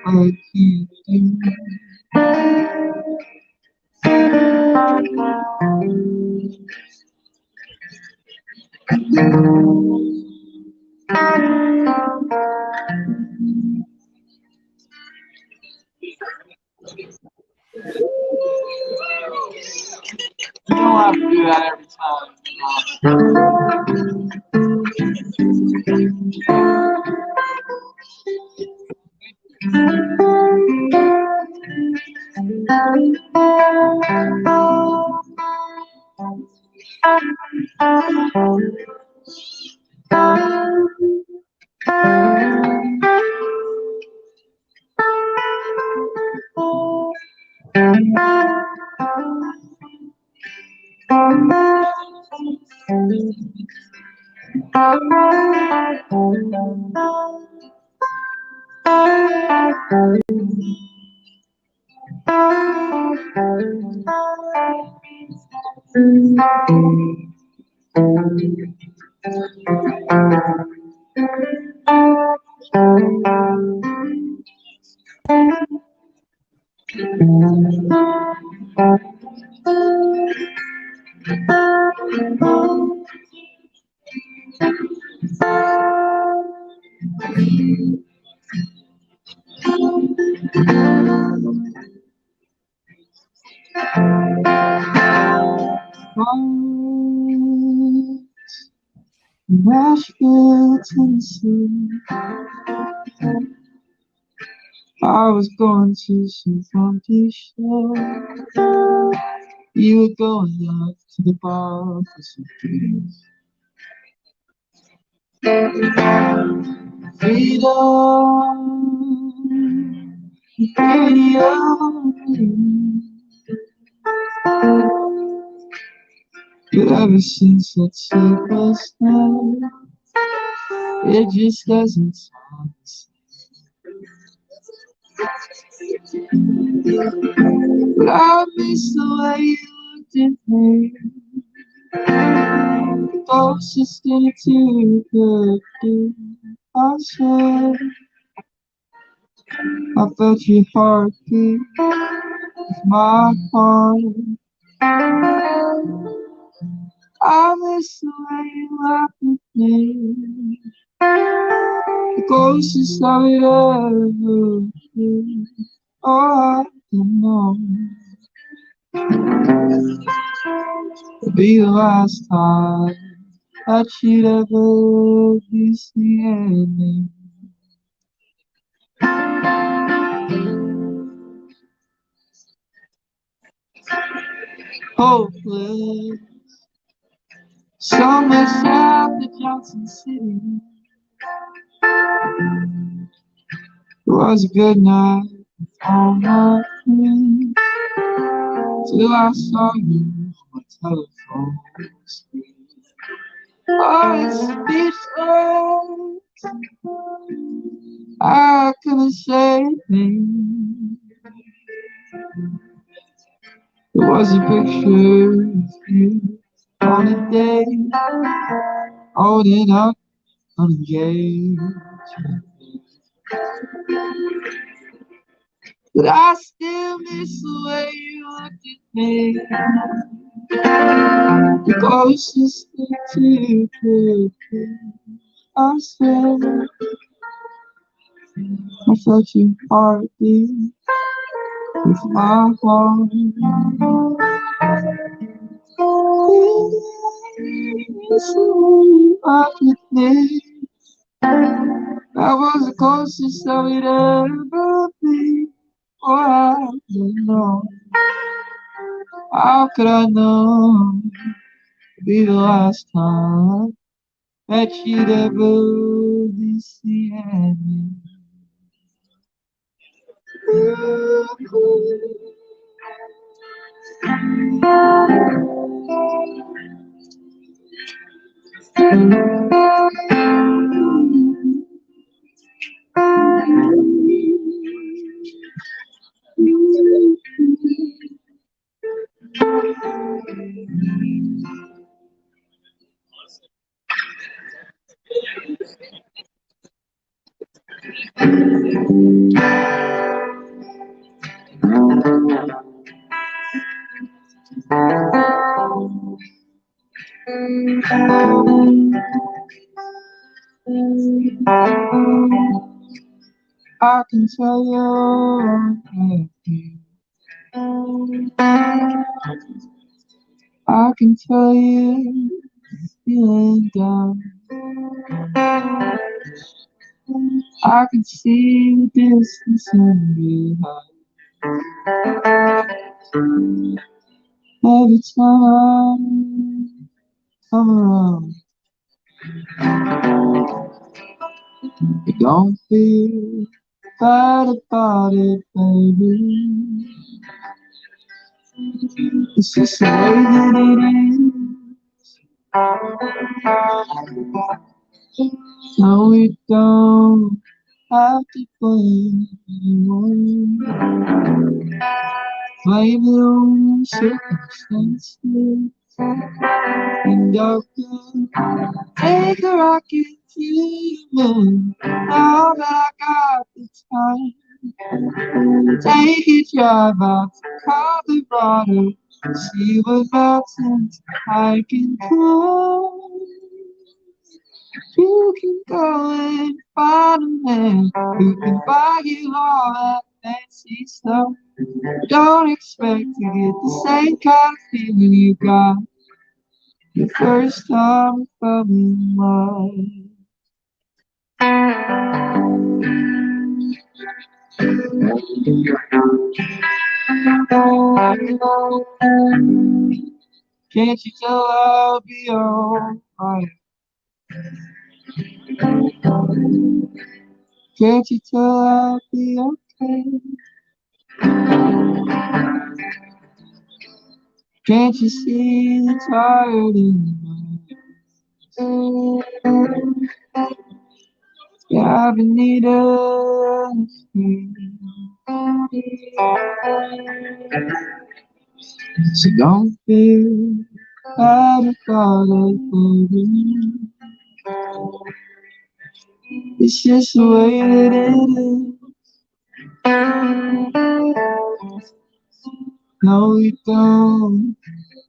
I can't do. You don't have to do that every time. Nashville, Tennessee. I was going to some funky show. You were going up to the bar for some drinks. Freedom, radio. But ever since that ship was done, it just doesn't sound the same. But I miss the way you looked at me. The closest thing to good thing I swear. I felt your heartbeat with my heart. I miss the way you laughed at me. The closest I would ever be. Oh, I don't know. It'll be the last time that you'd ever be seeing me. Hopeless, somewhere south of Johnson City. It was a good night with all my friends, till I saw you on my telephone screen. I was speechless, I couldn't say a thing. There was a picture of you on a day, holding up on a gauge. But I still miss the way you looked at me. The closest thing to good thing I said. I felt your heartbeat with my heart. It's the way you looked at me. That was the closest I would ever be. Oh, I don't know. How could I know it'd be the last time that you'd ever be seeing me? I can tell you're happy. I can tell you're feeling down. I can see the distance in behind. Every time I come around, you don't feel bad about it, baby. It's just the way that it is. No, we don't have to blame anyone. Blame it on circumstances. And Duncan, take a rocket to the moon. Now that I got the time, take a drive out to Colorado. See what mountains I can climb. You can go and find a man who can buy you all that fancy stuff. Don't expect to get the same kind of feeling you got the first time you fell in love. Can't you tell I'll be alright? Can't you tell I'll be okay? Can't you see the tired in my eyes? Gavin needed so don't feel bad about it, baby. It's just the way that it is. No, you don't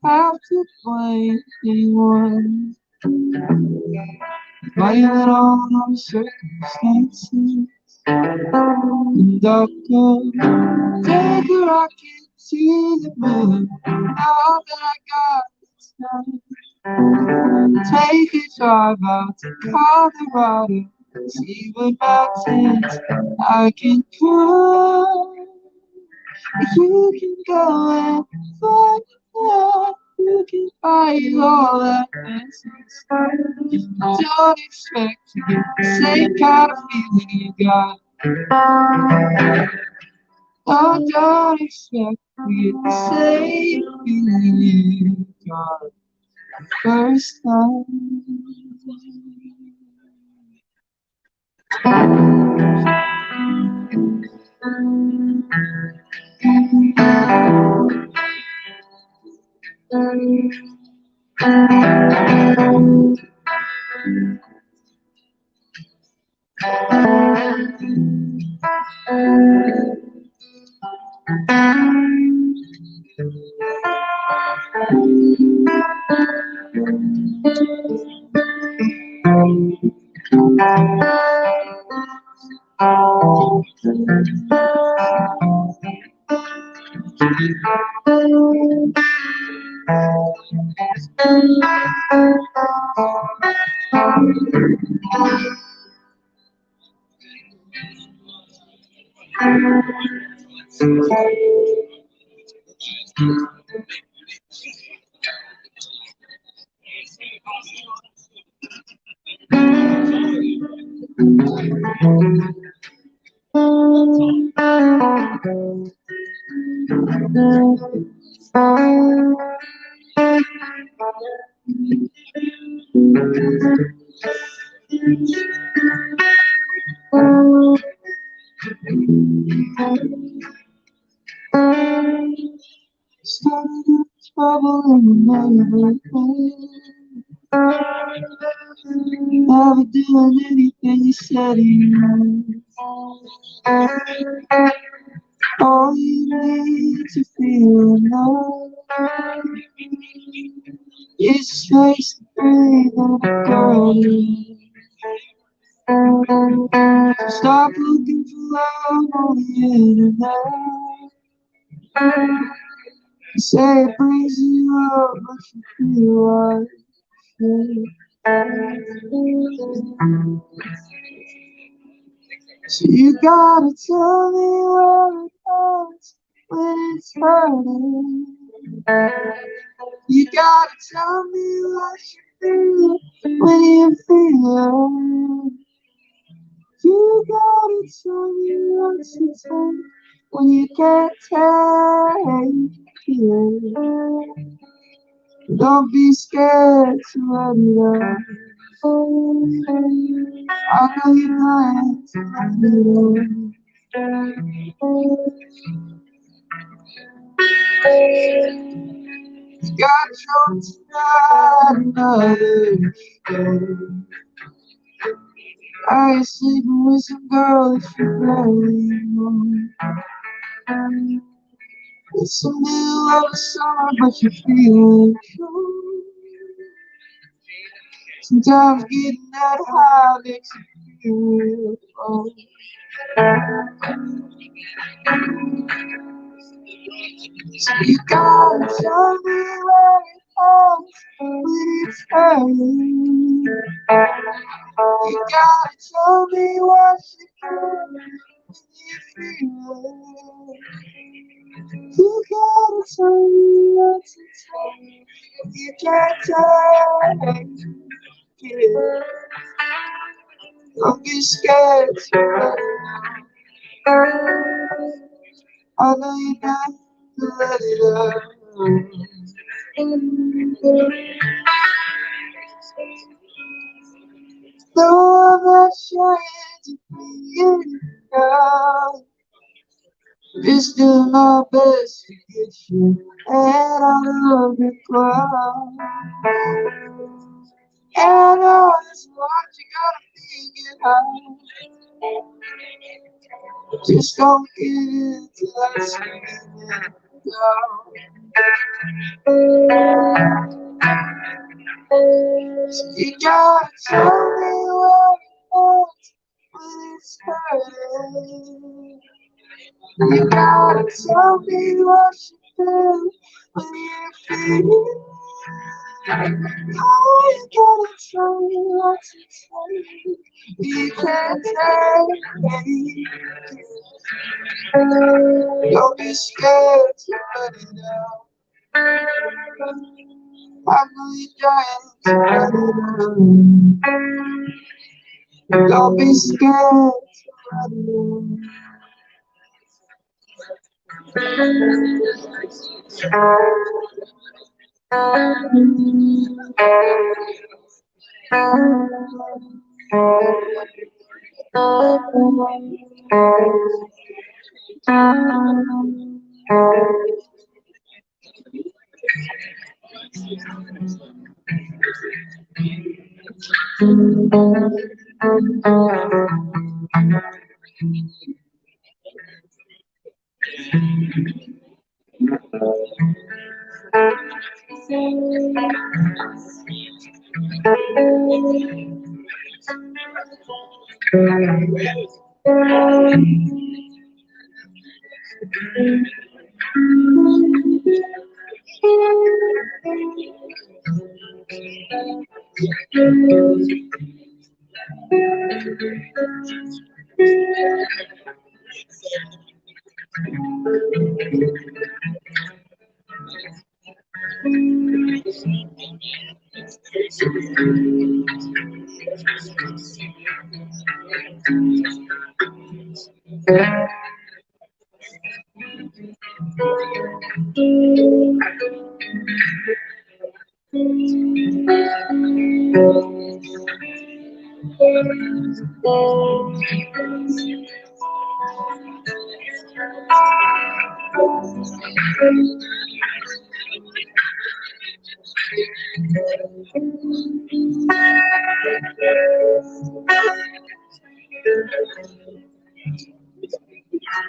have to blame anyone. Blame it on the circumstances. And Duncan, take a rocket to the moon. Now that I got the time, take a drive out to Colorado. See what mountains I can climb. You can go and find out. You can buy all that fancy stuff. Don't expect to get the same kind of feeling you got. Oh, don't expect to get the same feeling you got the first time. Started up trouble in the neighborhood. Never doing anything you said he would. All you need to feel love is space to breathe and go. So stop looking for love on the internet. You say it brings you up, but you feel like shit. So you gotta tell me where it hurts when it's hurting. You gotta tell me what you feel when you feel it. You gotta tell me what to take when you can't take it. Don't be scared to let it out. I know you're dying to let it out. You got drunk tonight, another day. Are you sleeping with some girl that you barely know? It's the middle of the summer, but you're feeling cold. Sometimes getting that high makes you feel old. So you gotta tell me where it hurts when it's hurting. You gotta tell me what you feel when you feel it. You gotta tell me what to take. You can't take it. Don't be scared to let it out. I know you're not to let it out. No, I'm not trying to bring you down. Just doing my best to get you head out of the ground. And I know there's a lot you gotta figure out. Just don't get into that screaming down. So you gotta tell me what it hurts when it's hurting. You gotta tell me what you feel when you feel it. Oh, you gotta tell me what to say. You can't take it. Don't be scared to let it out. I know you're trying to let it out. Don't be scared to let it out.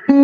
But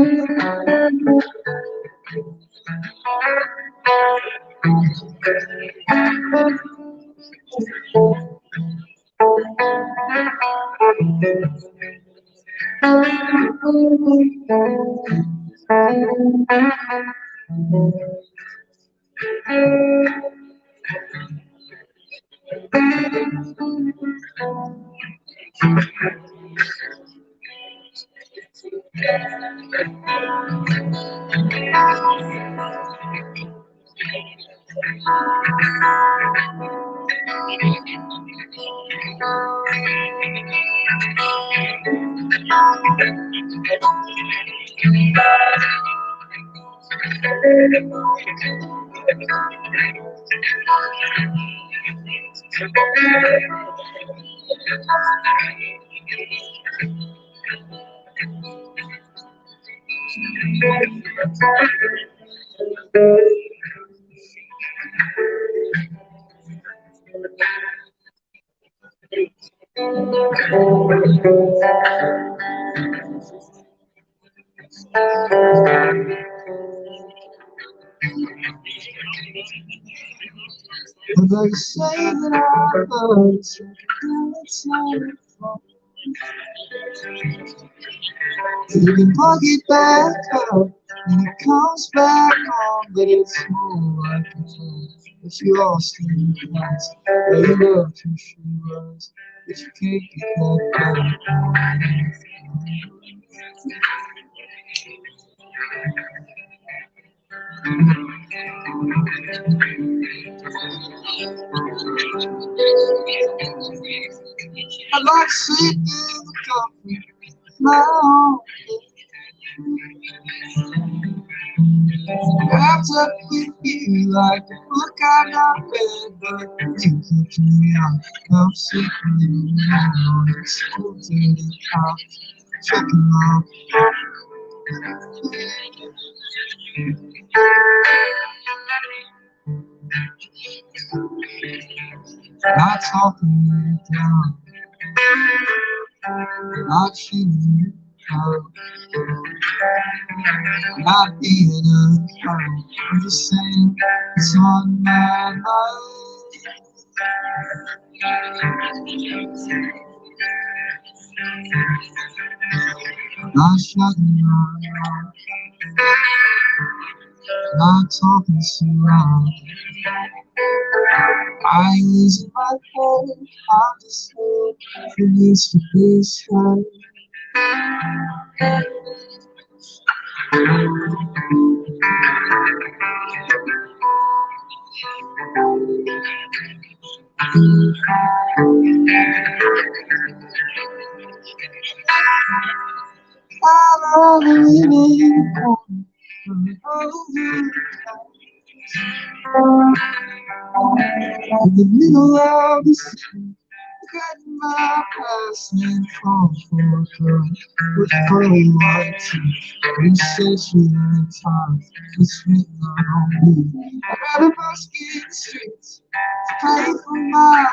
they say that our birds outside. You can plug it back up and it comes back on, but it's more like a test. If you lost in the past, yeah, you loved who she was, but you can't get that back. I like sitting in the coffee now. Wrapped up with you like a book I got read, but you keep me out. I'm sitting in the morning, still to the couch, checking off. Not talking you down, not shooting you out, not being unkind. I'm just saying it's on my mind. Not shutting my mouth, not talking so loud. I ain't losing my head, I'm just here for this, for this time. I'm only leaning on in the middle of the street, cutting my past and fall for a girl with pearly white teeth. You said she had time, it's written on me. I got a basket in the streets to pay for my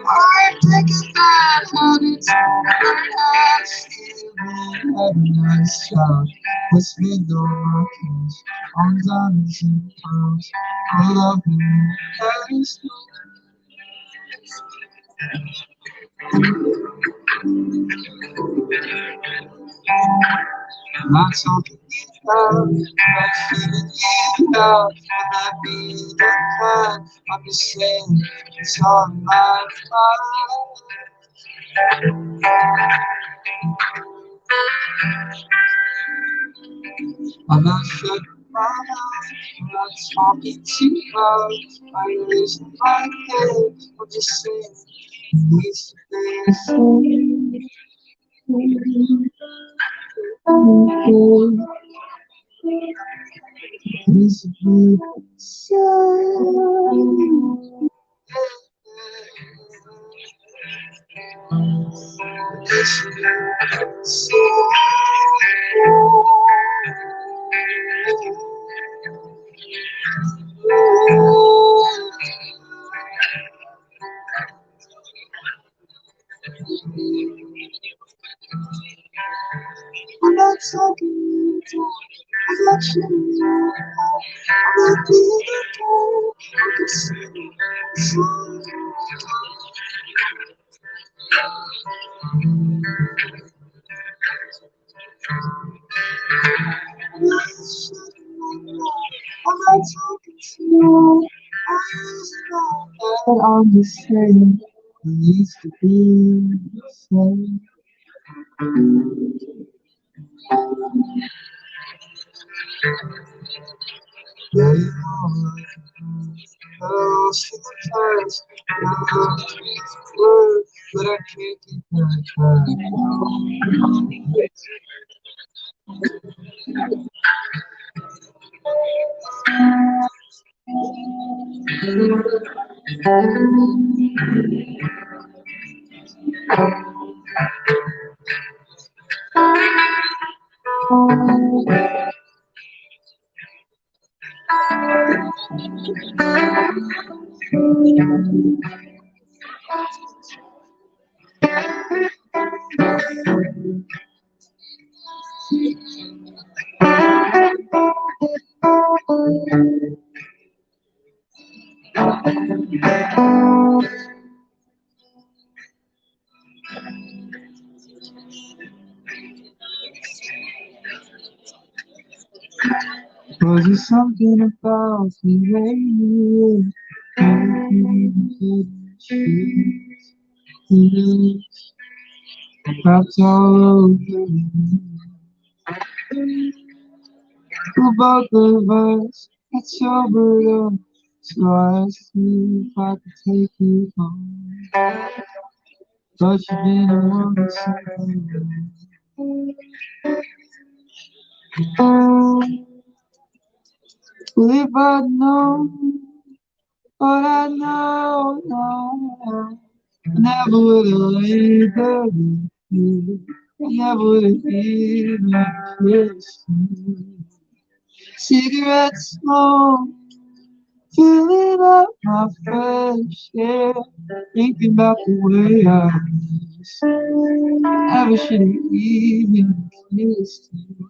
I'm taking that habits, I still have a nice job. What's been on my case, on diamonds and pearls, I love you, as I'm not talking about, not feeling you out, I'm not being unkind, I'm just saying it's on my mind. I'm not shutting my mouth, I'm not talking too loud, I'm raising my head, I'm just saying it needs to be said. It needs to be said. talking to affection. I'm not being okay. I can see I'm not talking to you. I'm just saying it needs to be said. Yeah, you know, oh, she tries, but I can't keep my try. Was there something about the way you were? Wrapped all over me. For both of us, it's sobered up. So I asked you if I could take you home. But you didn't want to say. Well, if I'd known what I know now, I never would have laid there with you. I never would have even kissed you. Cigarette smoke filling up my fresh air, thinking about the way I never should have even kissed you.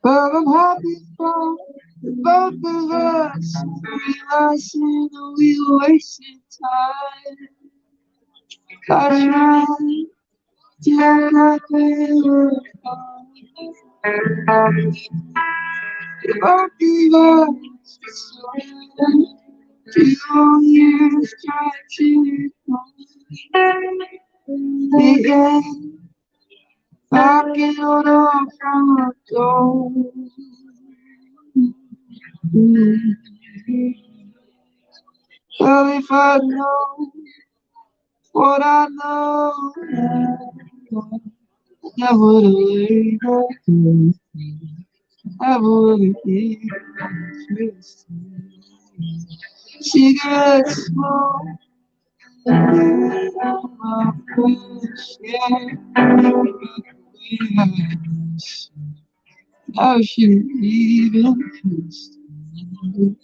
But I'm happy for both of us realizing that we wasted time. I tried to act like we were fine. Both of us, 2 years trying to the end. Knocking on our front door. Well, if I know what I know now, I never would have laid back with you. I would have even kissed you. Cigarette smoke, my fresh air. I should even kissed you.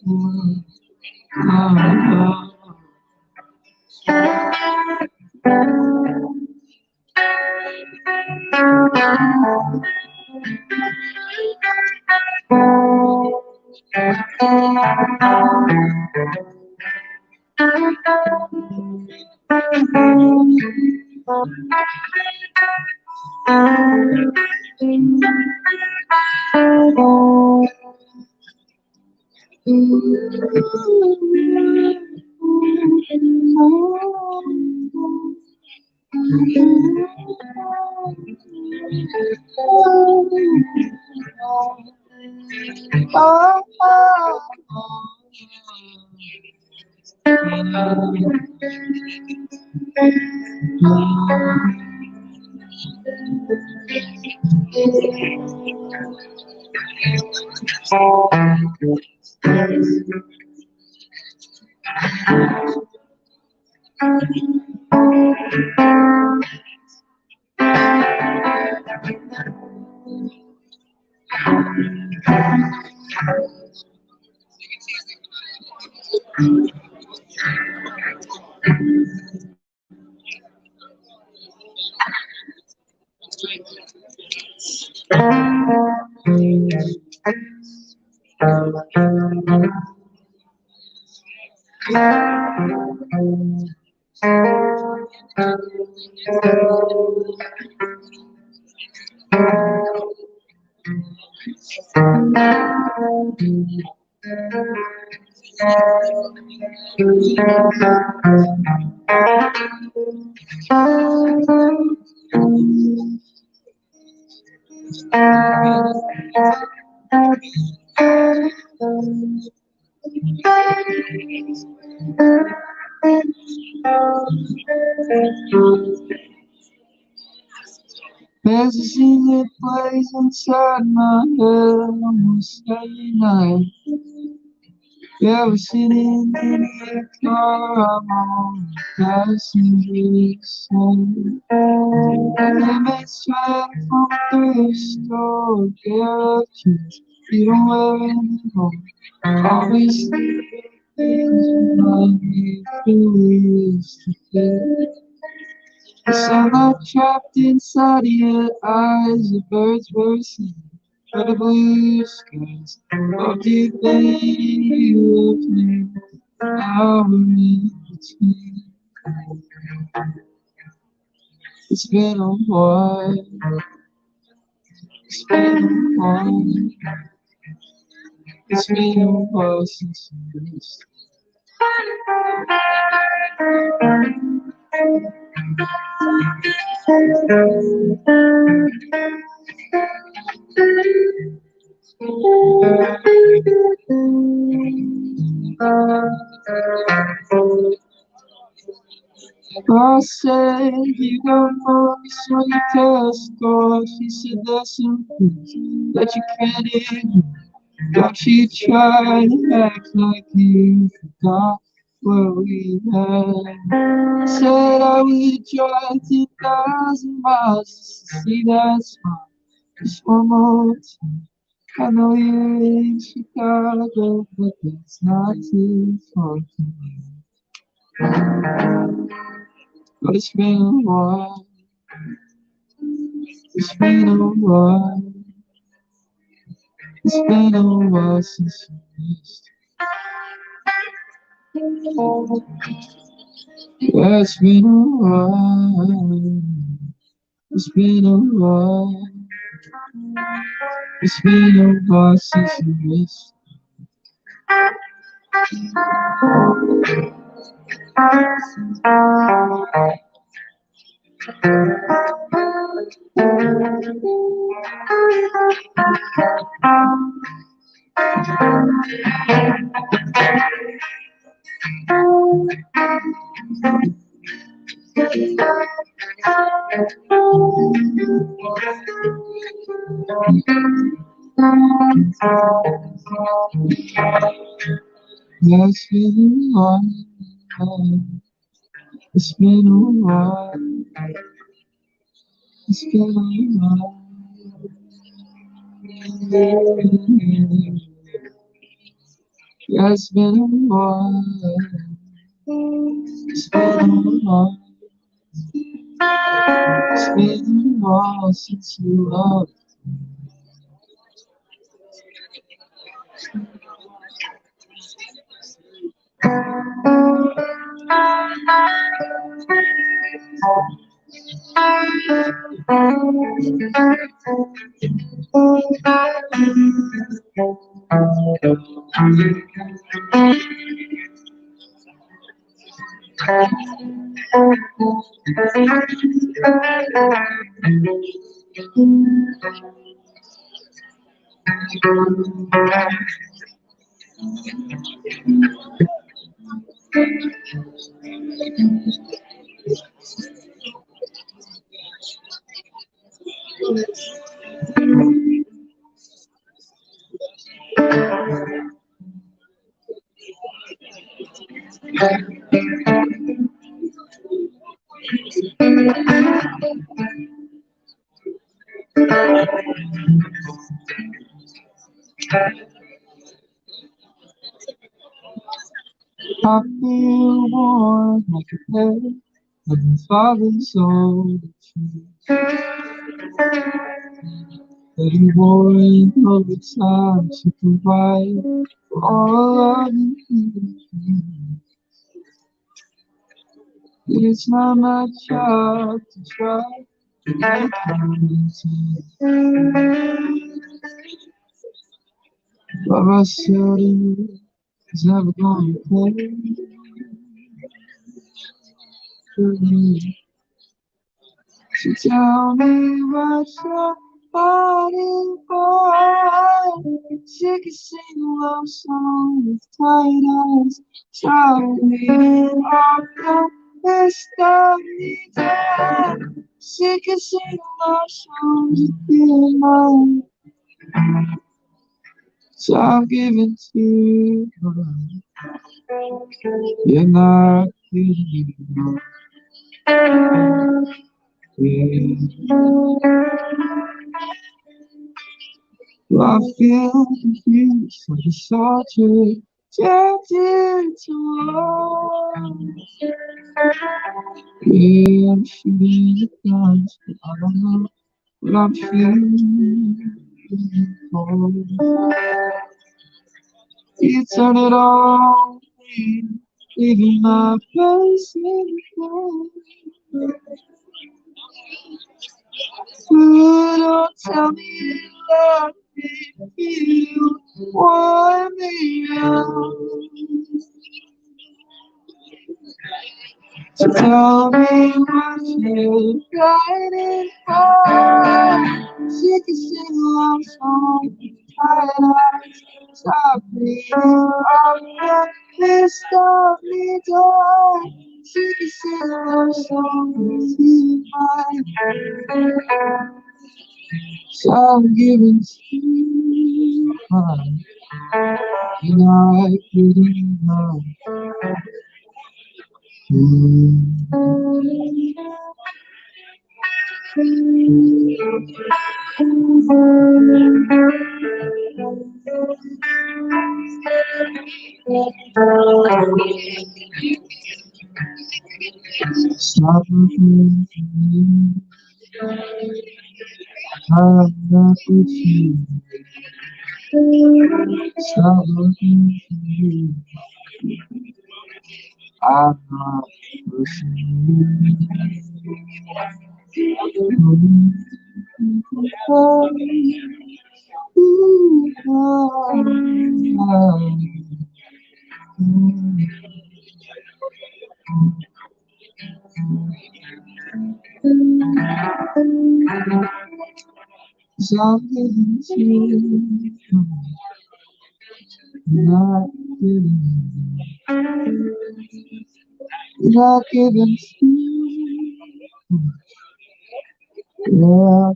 There's a scene that plays inside my head almost every night. Yeah, we're sitting in the car, I'm on the passenger side. And they may swear from a thrift store, pair of jeans, you don't wear anymore. Always leave things behind me through yesterday. The sunlight trapped inside of your eyes, the birds were singing for the blue skies. Oh, dear baby, you left me, now we're in between. It's been a while, it's been a while, it's been a while since you missed. I said you got focus on your test score. She said there's some things that you can't ignore. Don't you try to act like you forgot what we had. Said I would drive 2,000 miles just to see that smile just one more time. I know you're in Chicago, but that's not too far from me. But it's been a while, it's been a while, it's been a while since you missed. Yeah, it's been a while, it's been a while, it's been a while since you missed. Yeah, it's been a while, it's been a while, it's been a while. Yeah, it's been a while, it's been a while, it's been a while since you loved. I feel warm like a bed with my father's old shoes. Every boy over time to provide for all of you. It's not my job to try to make you. But I said it's never gonna play for me. So tell me what you're fighting for. Sick of singing love songs with tight eyes. Tell me all the best of me down. Sick of singing love songs with feeling mine. So I'm giving to you. You're not kidding me. I feel confused like a soldier tempted to war. Yeah, I'm shooting the guns, but I don't know what I'm feeling for. You turn it on me, leaving my face in the floor. Don't tell me you love me, you want me out. So tell me what you're fighting for. Sick of singing love songs, tired eyes. Stop me, please stop me, die. Sick of singing love songs, feeling fine. So I'm giving to you, and I couldn't know. Stop looking for me, I'm not with you. Stop looking for me, I'm not pushing so I'm giving to you, not giving you, not giving to you. Yeah.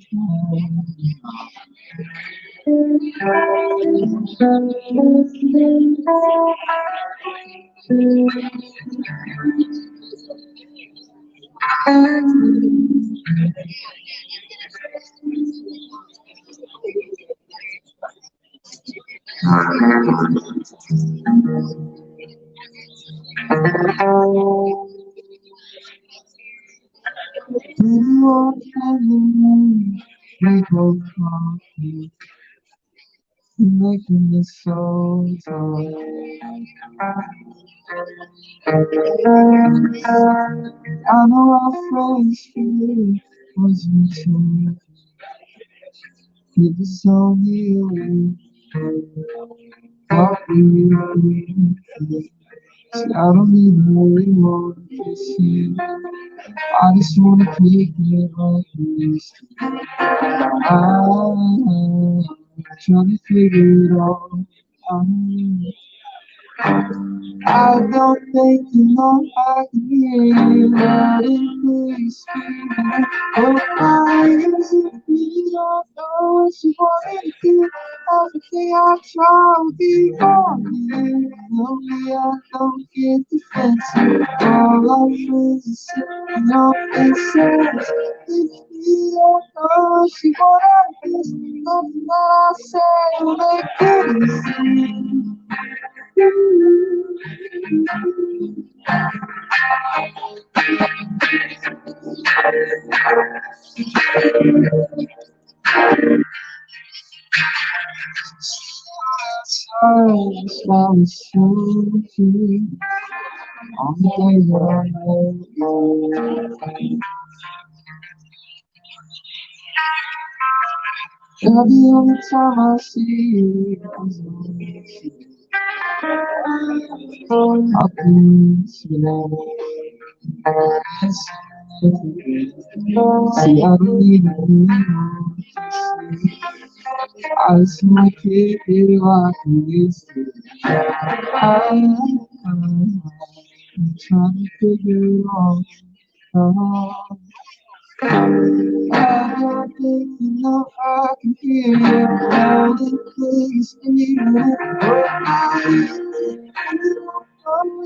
We walk in the rain, we go coffee, making the soul talk. I know our friends feel was you. It was only a week, but we were waiting. See, I don't even really want to see. I just wanna kick it like this. I'm trying to figure it all out. I don't think you know I can hear you loud and clear screaming. Oh, I you don't know what you want to do. Everything I try will be for you. Lonely, I don't get defensive. All I do is sitting on themselves. If you don't know what you want to do, nothing that I say will make it easy. Silence, I was so free. On the days that I know you. Every only time I see you is on you. I can see that. See, I don't even know. I see my kid like you used to. I'm trying to figure it out. I don't think you know I can hear you loud and clear screaming.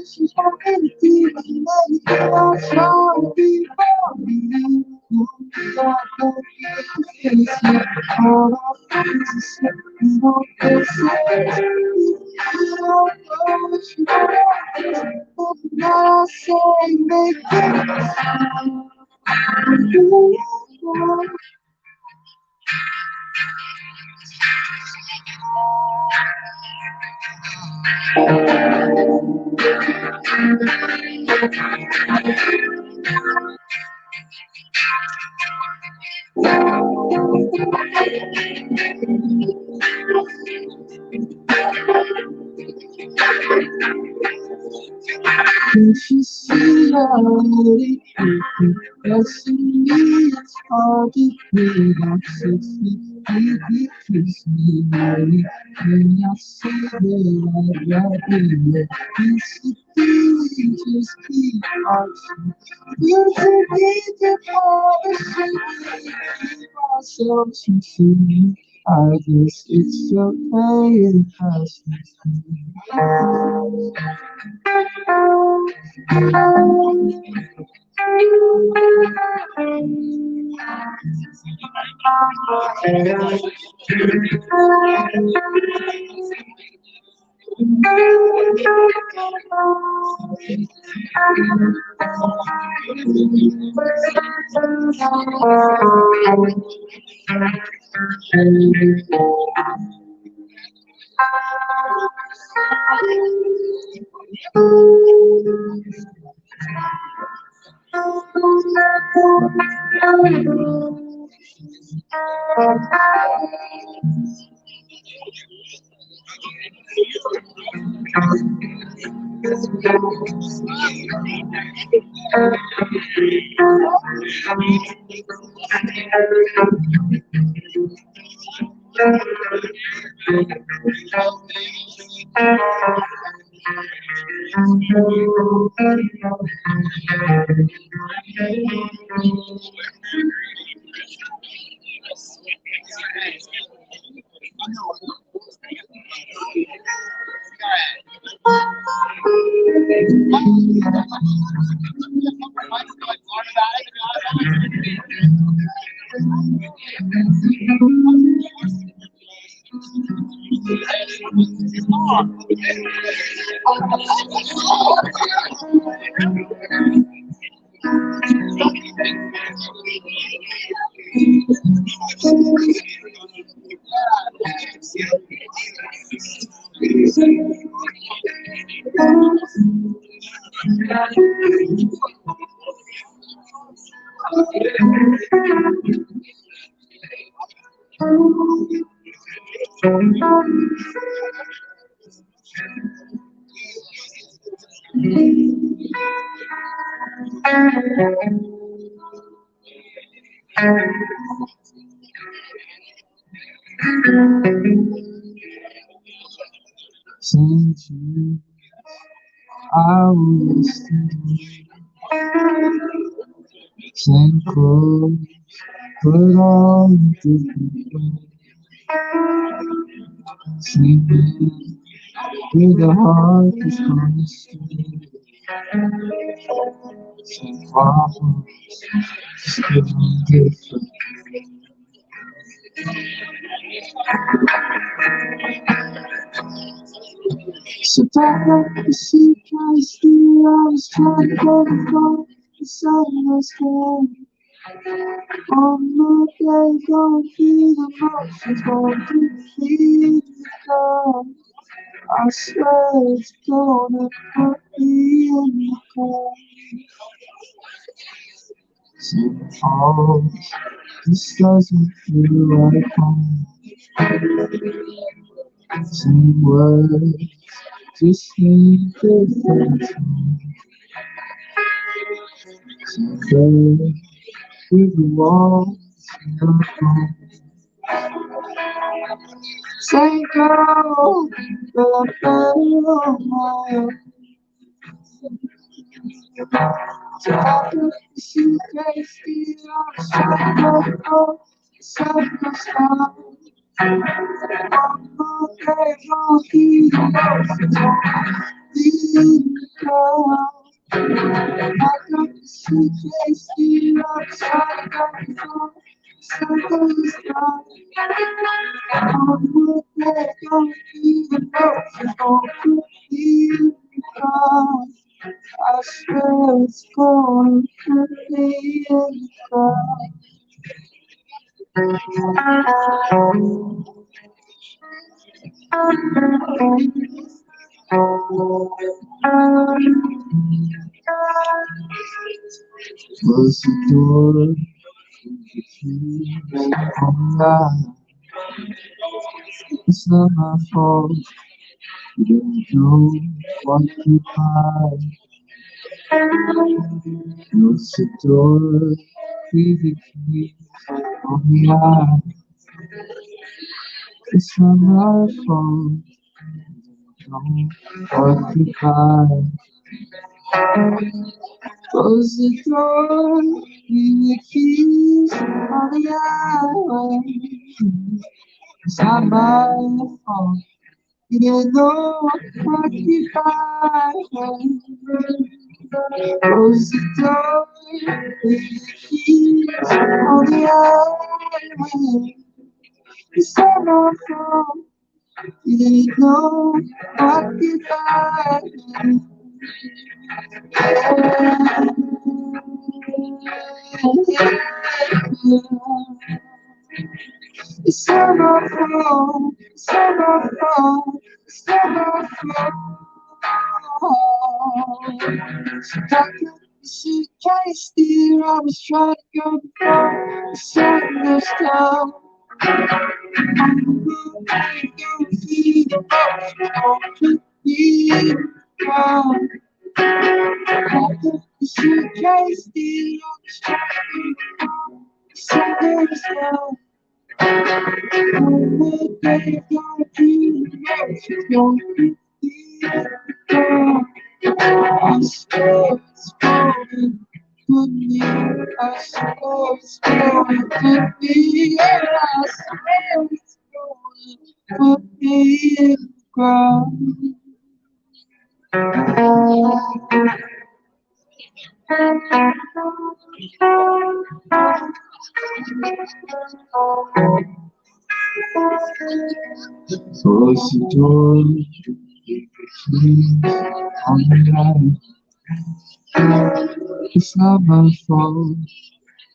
She's talking to me, everything I try to be for you. I don't get to face it. All I do is sit and on this side. You don't know what you want. Nothing that I say make it. Can't you see how it that's in me? It's hard to breathe. I'm 6 feet deep. You kiss me, baby. When I see the light right here, it's the feeling just keep marching. You take me to polish myself to see me. I guess it's okay. It has to be. Since you I was same clothes, put on different clothes. Same man with a heart that's gonna stay. Same problems, still different. So back up the seat, trying to steal. I was trying to go the phone, the sun was gone. On my day, going through the motions, going to feed the car. I swear it's gonna put me in the car. Oh, this doesn't feel like home. Same words, just need different tone. Same bed with the walls in the phone. Same girl, but I fell on my own. So I took the suitcase, the outside of the cycle stop. Okay, I'll be the most the car. I got the suitcase, the outside of the cycle stop. Okay, I'll be the most the car. I swear it's gonna put me in the car. Close the door, the keys on the it's not my fault. You don't know what you find. Close the door, leave the keys on the eye. It's not my fault. You don't know what you find. Close the door, leave the keys on the island. It's not my fault. You know what you find. Close the door, leave the keys on the island. It's not my fault. You know what you find. It's not my fault, it's not my fault, it's not my fault. She can't steer, I was trying to go before the sun goes down. I don't see the boat, don't be down. She can't steer, I was trying to go before the sun goes down. Close the door, please, on the line. It's not my fault,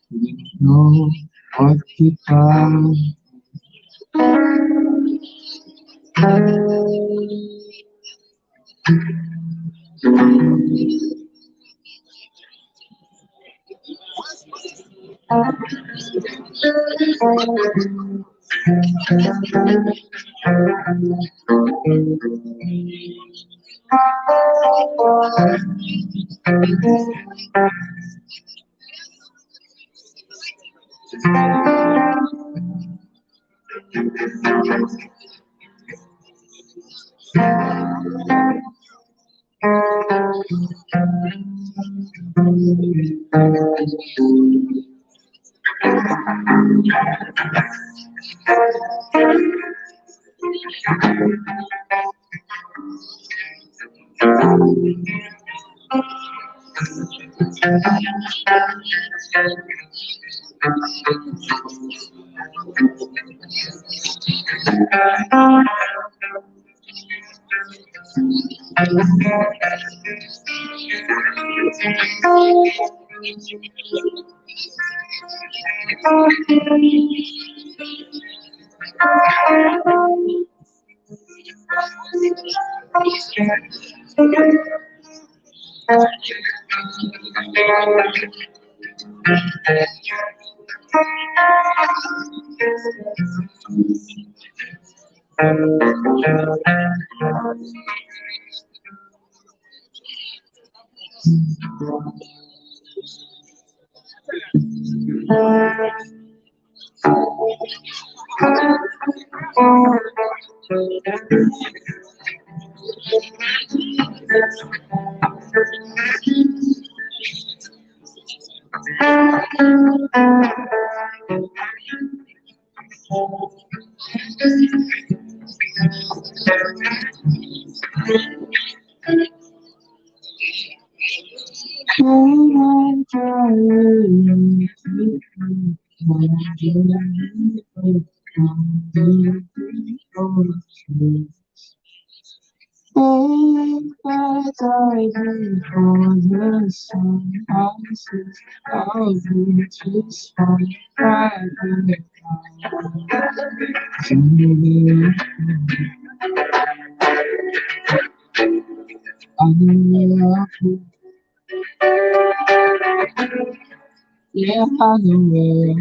you didn't know what to find. Yeah, I know where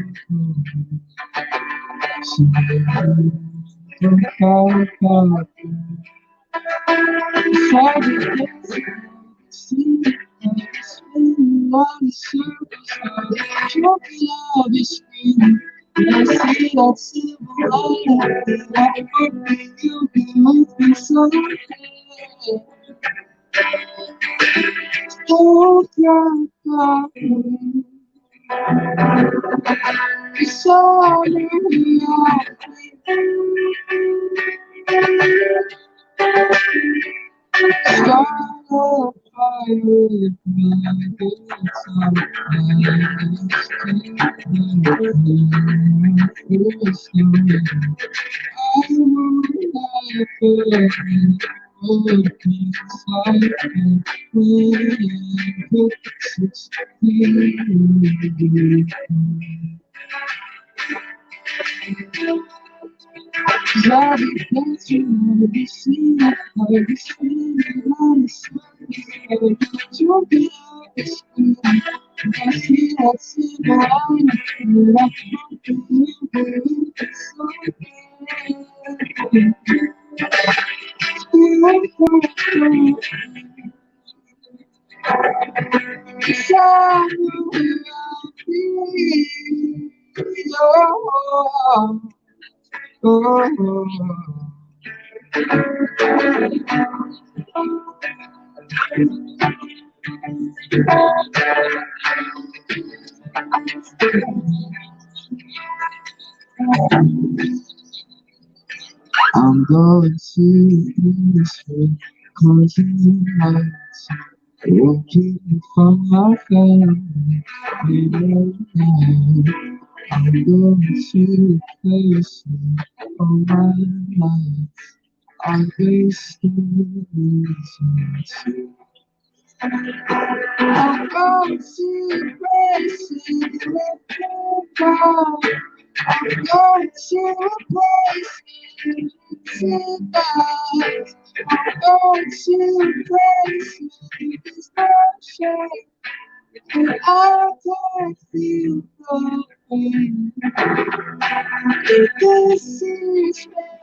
I'm going to Nashville, closing the lights. It won't keep me from my family. I'm going to place you all my life. I'm wasting reasons. I'm going to places with you now. I'm going to a place tonight. I'm going to a place with no shame. And I can't feel the pain. This is where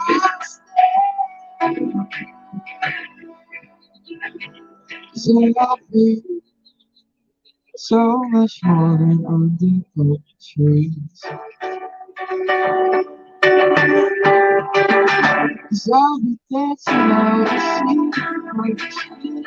I stay. So happy, so much more than undercover trees. 'Cause I'll be dancing on the street,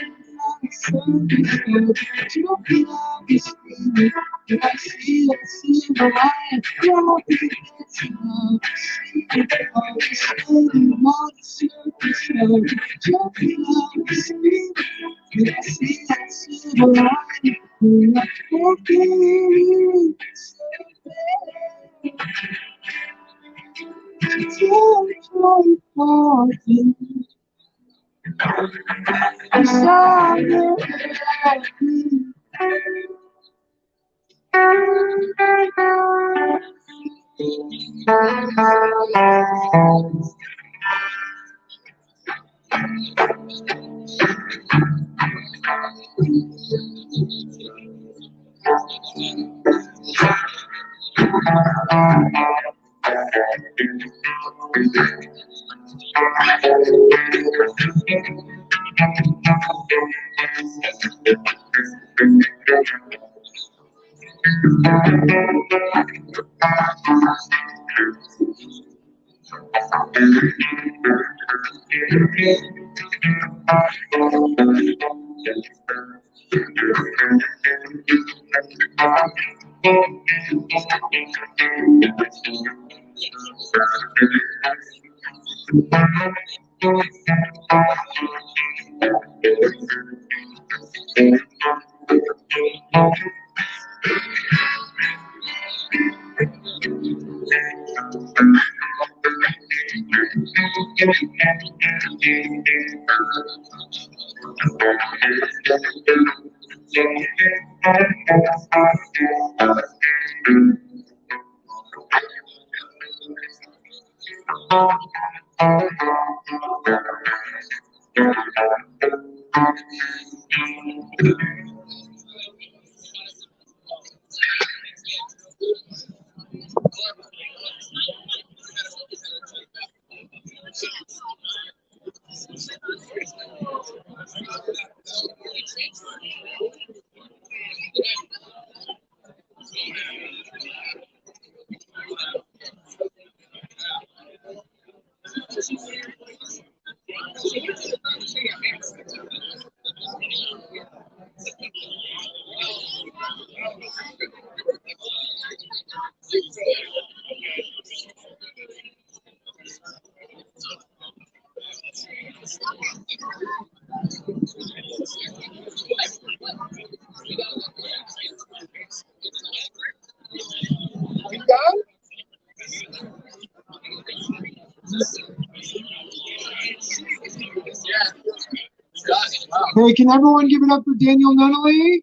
Hey, can everyone give it up for Daniel Nunnally?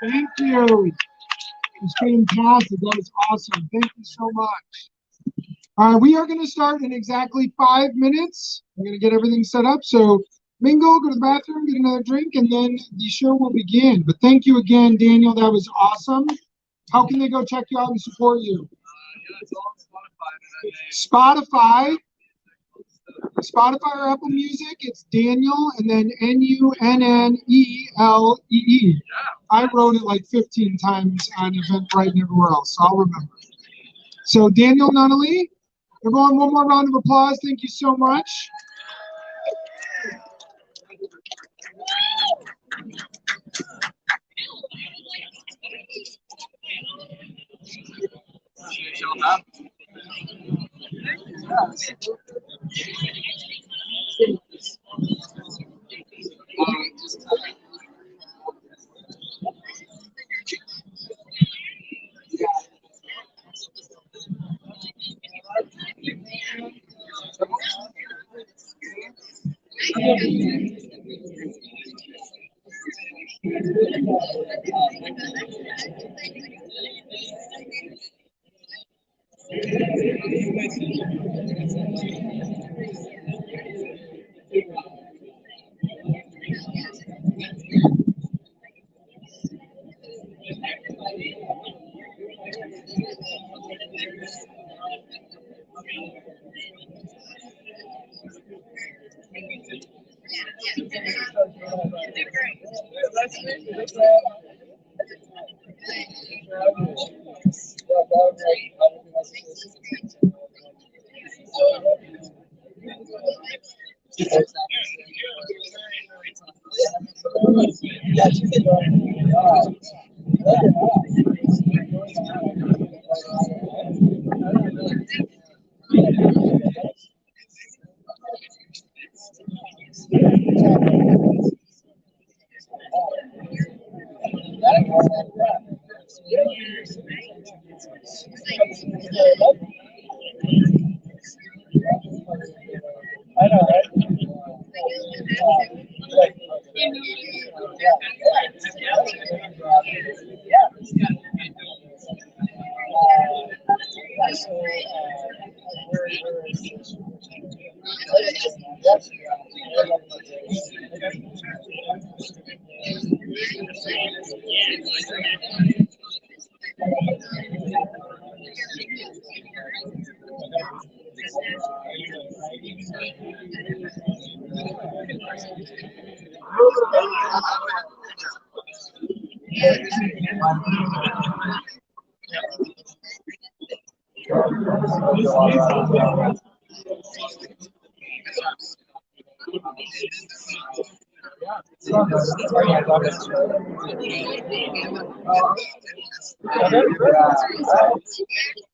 Thank you. It's fantastic. That was awesome. Thank you so much. We are going to start in exactly 5 minutes. We're going to get everything set up. So mingle, go to the bathroom, get another drink, and then the show will begin. But thank you again, Daniel. That was awesome. How can they go check you out and support you? It's all on Spotify. Spotify or Apple Music, it's Daniel and then Nunnellee. I wrote it like 15 times on Eventbrite and everywhere else, so I'll remember. So Daniel Nunnally, everyone, one more round of applause. Thank you so much.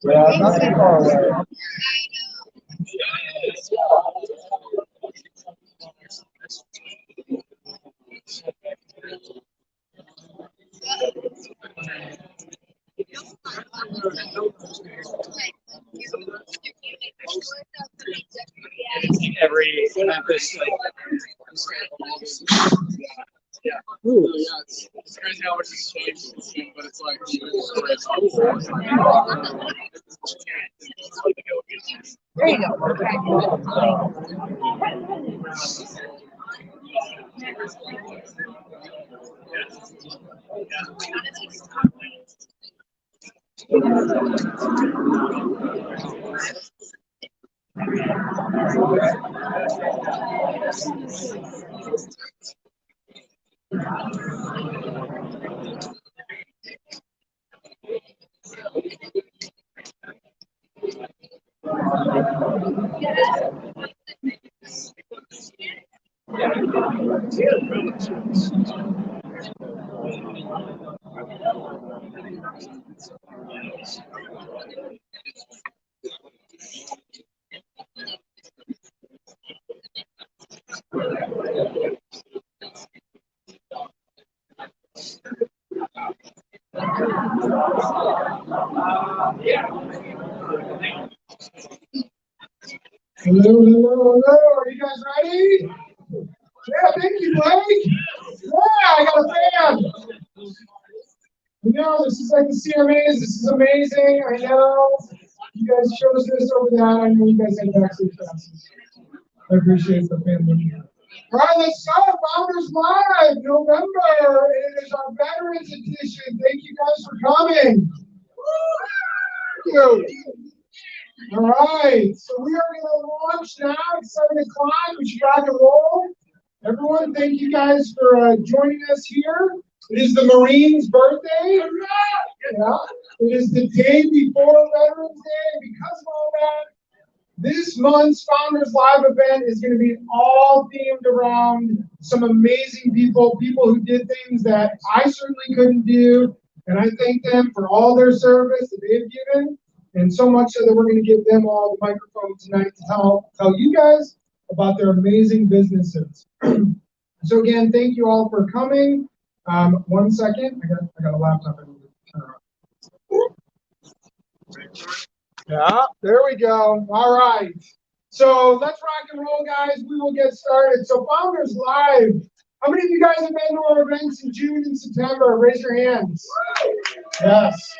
Yeah, nothing far away. Every Memphis, like, yeah. Ooh. So, yeah, it's crazy how much it's changed, but it's like, There you go. Hello, hello, hello. Are you guys ready? Yeah, thank you, Blake. Yeah, I got a fan. You know, this is like the CMAs. This is amazing. I know. You guys chose this over that. I know you guys had backstage passes. I appreciate the family. All right, let's start. Founders Live, November. It is our Veterans Edition. Thank you guys for coming. Thank you. All right, so we are going to launch now at 7 o'clock. We should rock and roll. Everyone, thank you guys for joining us here. It is the Marines' birthday. Yeah. It is the day before Veterans Day. Because of all that, this month's Founders Live event is going to be all themed around some amazing people, people who did things that I certainly couldn't do. And I thank them for all their service that they've given. And so much so that we're going to give them all the microphone tonight to tell you guys about their amazing businesses. So again, thank you all for coming. 1 second, I got a laptop I need to turn on. Yeah, there we go. All right. So let's rock and roll, guys. We will get started. So Founders Live. How many of you guys have been to our events in June and September? Raise your hands. Yes.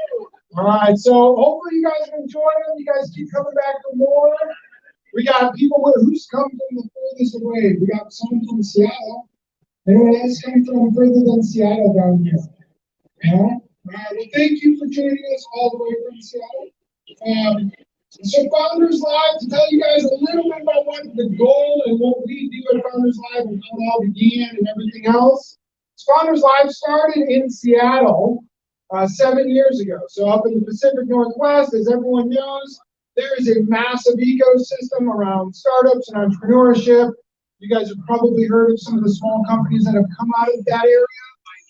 All right. So hopefully you guys have enjoyed them. You guys keep coming back for more. We got people who's come from the furthest away. We got someone from Seattle. Anyone else coming from further than Seattle down here? Yeah. All right. Well, thank you for joining us all the way from Seattle. So Founders Live, to tell you guys a little bit about what the goal and what we do at Founders Live and how it all began and everything else. So Founders Live started in Seattle 7 years ago. So up in the Pacific Northwest, as everyone knows, there is a massive ecosystem around startups and entrepreneurship. You guys have probably heard of some of the small companies that have come out of that area, like,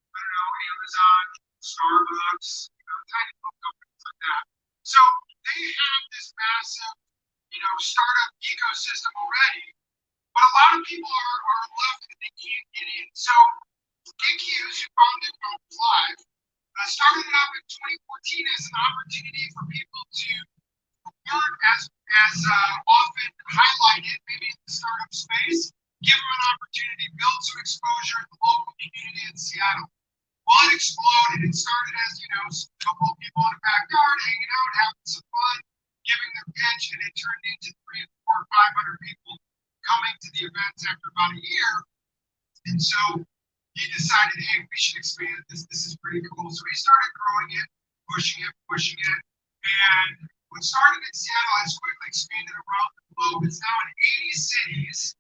I don't know, Amazon, Starbucks, tiny little companies like that. So they have this massive, startup ecosystem already, but a lot of people are left that they can't get in. So Geekyus, who founded Bellows Labs, started it up in 2014 as an opportunity for people to learn as often highlighted, maybe in the startup space, give them an opportunity, build some exposure in the local community in Seattle. Well, it exploded. It started as, a couple of people in the backyard hanging out, having some fun, giving their pitch, and it turned into 300, 400, 500 people coming to the events after about a year. And so he decided, hey, we should expand this. This is pretty cool. So he started growing it, pushing it. And what started in Seattle has quickly expanded around the globe. It's now in 80 cities,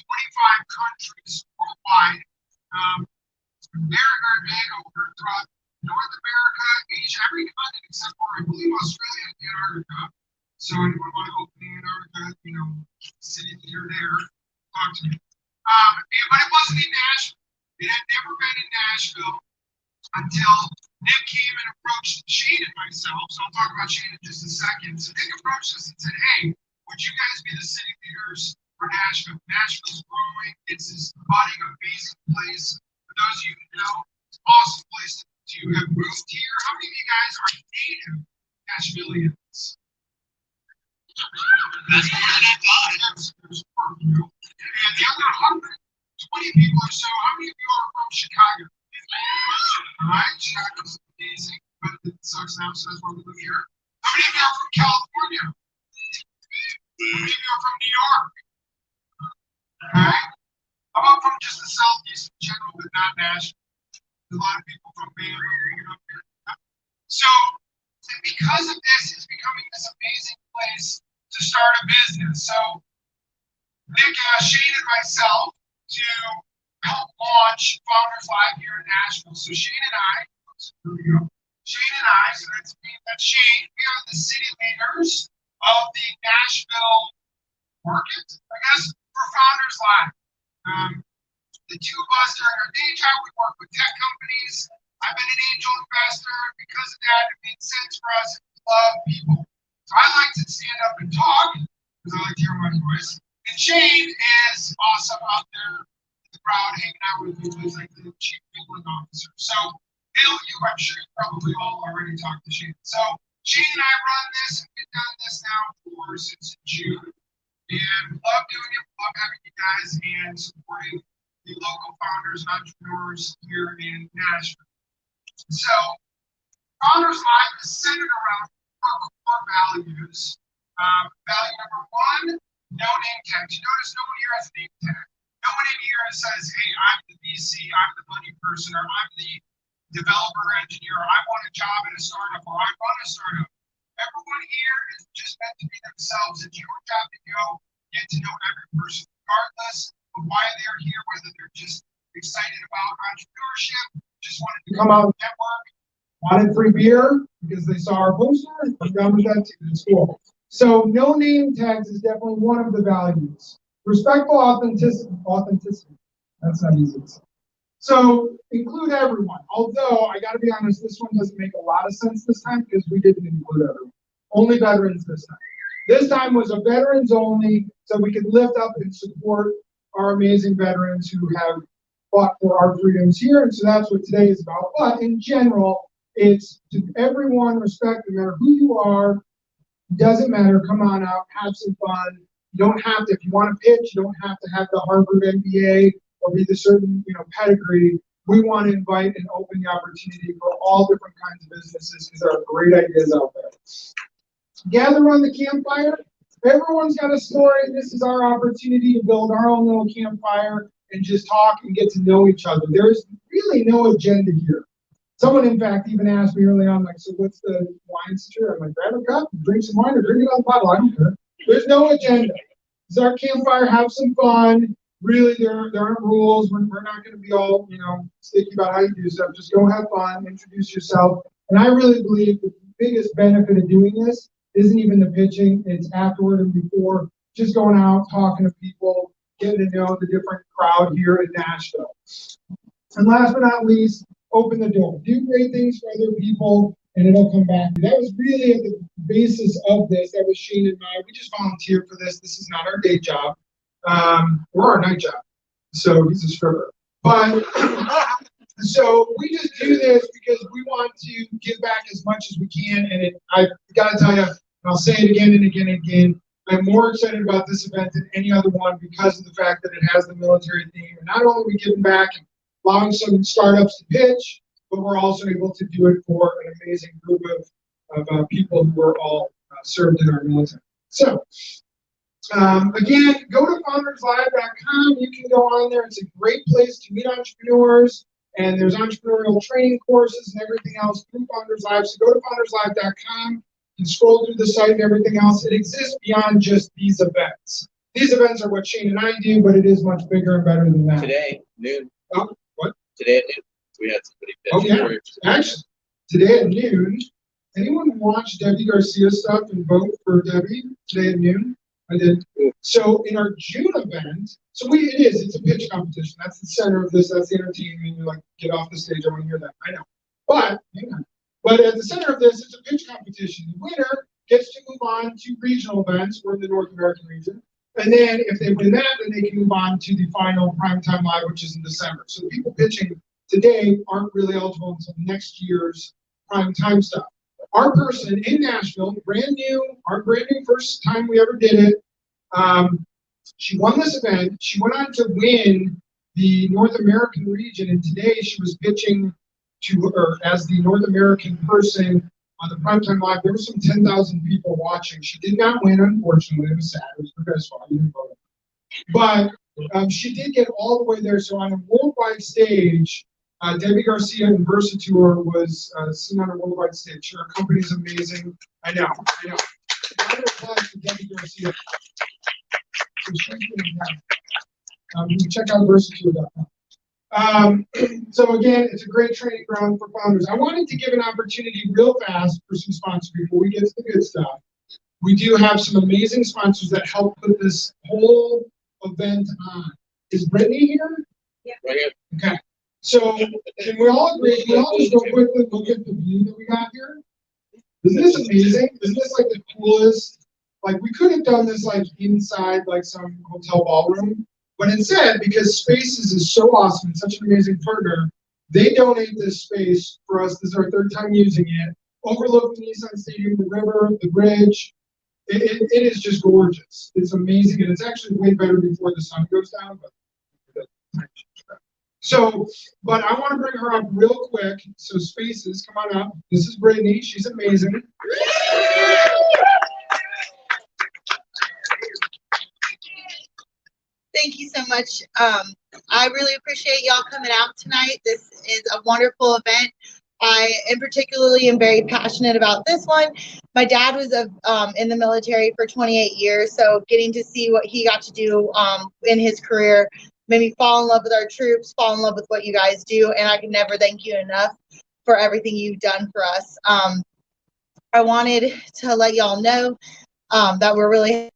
25 countries worldwide. Very, very big over throughout North America, Asia, every continent except for, I believe, Australia and Antarctica. So anyone want to open Antarctica, city here, there, talk to me. But it wasn't in Nashville. It had never been in Nashville until Nick came and approached Shane and myself. So I'll talk about Shane in just a second. So Nick approached us and said, hey, would you guys be the city leaders for Nashville? Nashville's growing. It's this budding, amazing place. For those of you who know, it's an awesome place to have moved here. How many of you guys are native Nashvilleians? That's more than I thought. And the other 120 people or so, how many of you are from Chicago? All right, Chicago's amazing, but it sucks now, so that's why we live here. How many of you are from California? How many of you are from New York? Okay. How about from just the Southeast in general, but not Nashville? A lot of people from Maine up here. So, and because of this, it's becoming this amazing place to start a business. So, Nick, Shane, and myself to help launch Founders Live here in Nashville. So Shane and I, so that's me, that's Shane, we are the city leaders of the Nashville market, I guess, for Founders Live. The two of us during our day job, we work with tech companies. I've been an angel investor. Because of that, it made sense for us to love people. So I like to stand up and talk, because I like to hear my voice. And Shane is awesome out there in the crowd, hanging out with you. He's like the chief people officer. So, I'm sure you probably all already talked to Shane. So, Shane and I run this, and we've done this now since June. And we love doing it. We love having you guys and supporting the local founders and entrepreneurs here in Nashville. So, Founders Live is centered around our core values. Value number one, no name tags. You notice no one here has a name tag. No one in here says, hey, I'm the VC, I'm the money person, or I'm the developer engineer, I want a job in a startup, or I run a startup. Everyone here is just meant to be themselves. It's your job to go get to know every person, regardless of why they're here, whether they're just excited about entrepreneurship, just wanted to come out and network, wanted free beer because they saw our poster, I'm done with that too. It's cool. So no name tags is definitely one of the values. Respectful authenticity. That's not easy to say. So include everyone. Although I got to be honest, this one doesn't make a lot of sense this time because we didn't include everyone. Only veterans this time. This time was a veterans only, so we could lift up and support our amazing veterans who have fought for our freedoms here. And so that's what today is about. But in general, it's to everyone, respect, no matter who you are. Doesn't matter. Come on out, have some fun. You don't have to, if you want to pitch, you don't have to have the Harvard MBA or be the certain, pedigree. We want to invite and open the opportunity for all different kinds of businesses because there are great ideas out there. Gather around the campfire. Everyone's got a story. This is our opportunity to build our own little campfire and just talk and get to know each other. There's really no agenda here. Someone, in fact, even asked me early on, like, so what's the wine situation? I'm like, grab a cup, drink some wine, or drink it out of the bottle. I don't care. There's no agenda. It's our campfire, have some fun. Really, there aren't rules. We're not going to be all, sticky about how you do stuff. Just go have fun, introduce yourself. And I really believe the biggest benefit of doing this isn't even the pitching. It's afterward and before. Just going out, talking to people, getting to know the different crowd here in Nashville. And last but not least, open the door. Do great things for other people, and it'll come back. That was really at the basis of this. That was Shane and I. We just volunteered for this. This is not our day job or our night job. So he's a stripper. But so we just do this because we want to give back as much as we can. And I got to tell you, and I'll say it again and again and again, I'm more excited about this event than any other one because of the fact that it has the military theme. And not only are we giving back and allowing some startups to pitch, but we're also able to do it for an amazing group of people who are all served in our military. So, again, go to founderslive.com. You can go on there. It's a great place to meet entrepreneurs, and there's entrepreneurial training courses and everything else through Founders Live. So go to founderslive.com and scroll through the site and everything else. It exists beyond just these events. These events are what Shane and I do, but it is much bigger and better than that. Today, noon. Oh, what? Today at noon, we had somebody pitch. Oh, yeah. Actually, today at noon, anyone watch Debbie Garcia stuff and vote for Debbie today at noon? I did. So in our June event, it's a pitch competition. That's the center of this. That's the entertainment. You're like, get off the stage. I want to hear that. I know. But hang on. But at the center of this, it's a pitch competition. The winner gets to move on to regional events. We're in the North American region. And then if they win that, then they can move on to the final Primetime Live, which is in December. So the people pitching today aren't really eligible until next year's Primetime stuff. Our person in Nashville, our brand new first time we ever did it, she won this event. She went on to win the North American region, and today she was pitching to her as the North American person on the Primetime Live. There were some 10,000 people watching. She did not win, unfortunately. It was sad. It was her guys' fault. You didn't vote. But she did get all the way there. So on a worldwide stage, Debbie Garcia in Versatour was seen on a worldwide stage. Her company's amazing. I know. Round of applause for Debbie Garcia. So she's fantastic. You can check out Versatour.com. So again, it's a great training ground for founders. I wanted to give an opportunity real fast for some sponsors before we get to the good stuff. We do have some amazing sponsors that help put this whole event on. Is Brittany here? Yeah. Right here. Okay. So can we all agree? Can we all just go quickly look at the view that we got here? Isn't this amazing? Isn't this like the coolest? Like we could have done this like inside like some hotel ballroom. But instead, because Spaces is so awesome and such an amazing partner, they donate this space for us. This is our third time using it. Overlooking Nissan Stadium, the river, the bridge. It is just gorgeous. It's amazing, and it's actually way better before the sun goes down. But I want to bring her up real quick. So Spaces, come on up. This is Brittany. She's amazing. Thank you so much. I really appreciate y'all coming out tonight. This is a wonderful event. I, in particularly, am very passionate about this one. My dad was in the military for 28 years, so getting to see what he got to do in his career made me fall in love with our troops, fall in love with what you guys do, and I can never thank you enough for everything you've done for us. I wanted to let y'all know that we're really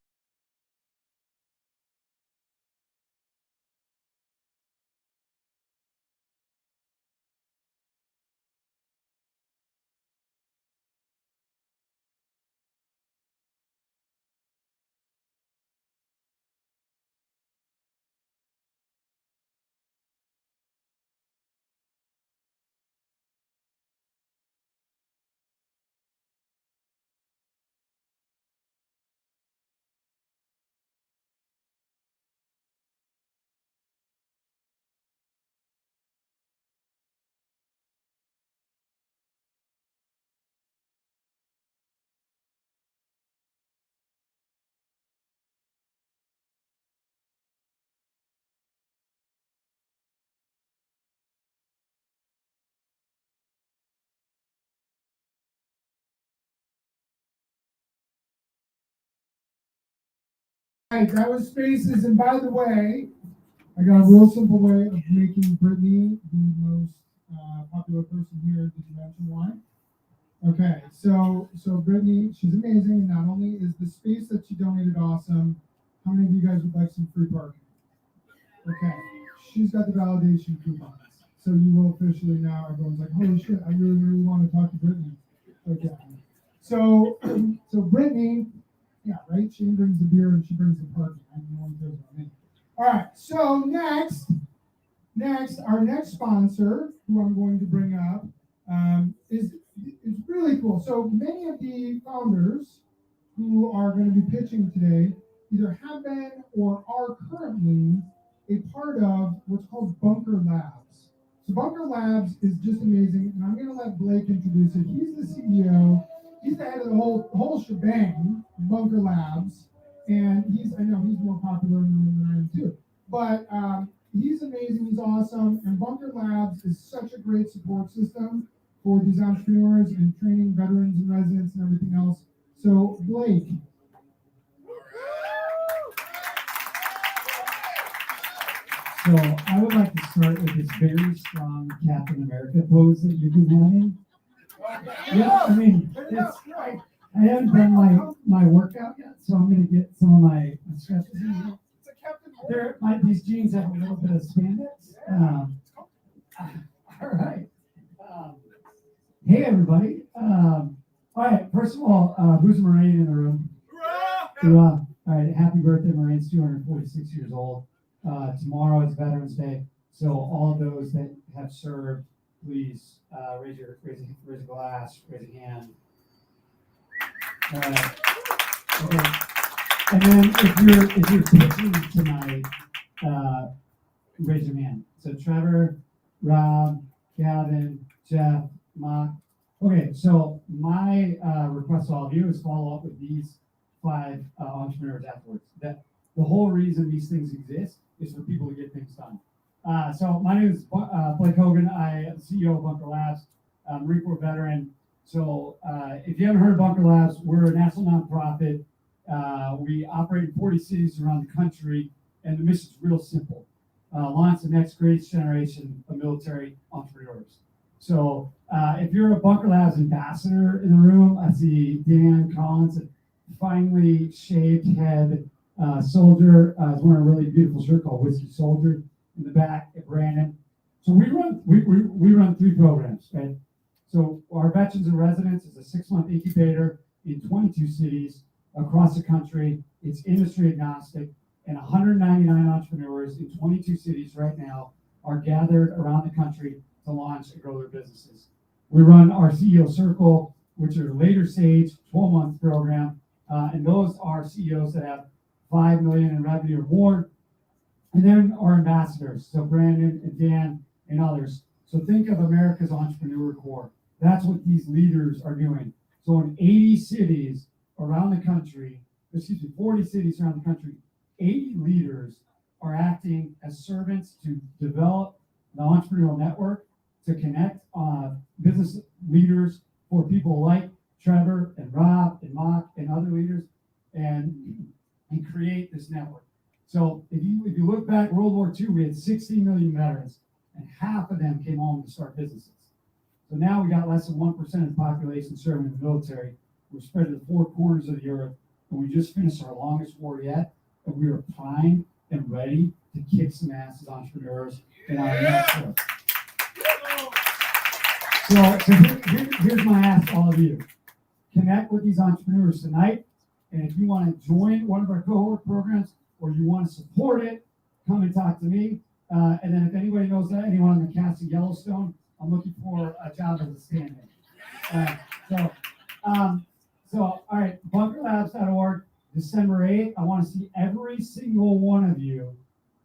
Right, that was Spaces, and by the way, I got a real simple way of making Brittany the most popular person here. Did you mention why? Okay, so Brittany, she's amazing, and not only is the space that she donated awesome, how many of you guys would like some free parking? Okay. She's got the validation coupons. So you will officially now, everyone's like, holy shit, I really, really want to talk to Brittany. Okay. So, so Brittany, yeah, right? She brings the beer and she brings the party. I don't know what cares about me. All right. So next, our next sponsor, who I'm going to bring up, is really cool. So many of the founders who are going to be pitching today either have been or are currently a part of what's called Bunker Labs. So Bunker Labs is just amazing, and I'm going to let Blake introduce it. He's the CEO. He's the head of the whole shebang, Bunker Labs, and I know he's more popular than I am too. But he's amazing. He's awesome, and Bunker Labs is such a great support system for these entrepreneurs and training veterans and residents and everything else. So Blake. So I would like to start with this very strong Captain America pose that you've been having. Yeah, I mean, I haven't done my workout yet, so I'm going to get some of my stretches in. These jeans have a little bit of spandex. All right. Hey, everybody. All right, first of all, who's a Marine in the room? All right, happy birthday, Marines, 246 years old. Tomorrow is Veterans Day, so all of those that have served, please raise a glass, raise a hand. Okay. And then if you're pitching tonight, raise your hand. So Trevor, Rob, Gavin, Jeff, Mark. Okay, so my request to all of you is follow up with these 5 entrepreneurs afterwards. That the whole reason these things exist is for people to get things done. So my name is Blake Hogan. I am CEO of Bunker Labs. I'm a Marine Corps veteran. So if you haven't heard of Bunker Labs, we're a national nonprofit. We operate in 40 cities around the country, and the mission is real simple. Launch the next greatest generation of military entrepreneurs. So if you're a Bunker Labs ambassador in the room, I see Dan Collins, a finely shaped head soldier, is wearing a really beautiful shirt called Whiskey Soldier in the back at Brandon. So we run 3 programs, right? So our Veterans and Residents is a 6-month incubator in 22 cities across the country. It's industry agnostic, and 199 entrepreneurs in 22 cities right now are gathered around the country to launch and grow their businesses. We run our CEO Circle, which are later stage 12-month program, and those are CEOs that have 5 million in revenue or more. And then our ambassadors, so Brandon and Dan and others. So think of America's Entrepreneur Corps. That's what these leaders are doing. So in 80 cities around the country, 40 cities around the country, 80 leaders are acting as servants to develop the entrepreneurial network, to connect business leaders for people like Trevor and Rob and Mark and other leaders, and create this network. So if you look back, World War II, we had 60 million veterans, and half of them came home to start businesses. So now we got less than 1% of the population serving in the military. We're spread to the 4 corners of the earth, and we just finished our longest war yet, and we are primed and ready to kick some ass as entrepreneurs in our next war. So here's my ask to all of you. Connect with these entrepreneurs tonight, and if you want to join one of our cohort programs or you want to support it, come and talk to me. And then if anybody knows anyone on the cast of Yellowstone, I'm looking for a job as a stand-in. So all right, bunkerlabs.org, December 8th. I want to see every single one of you.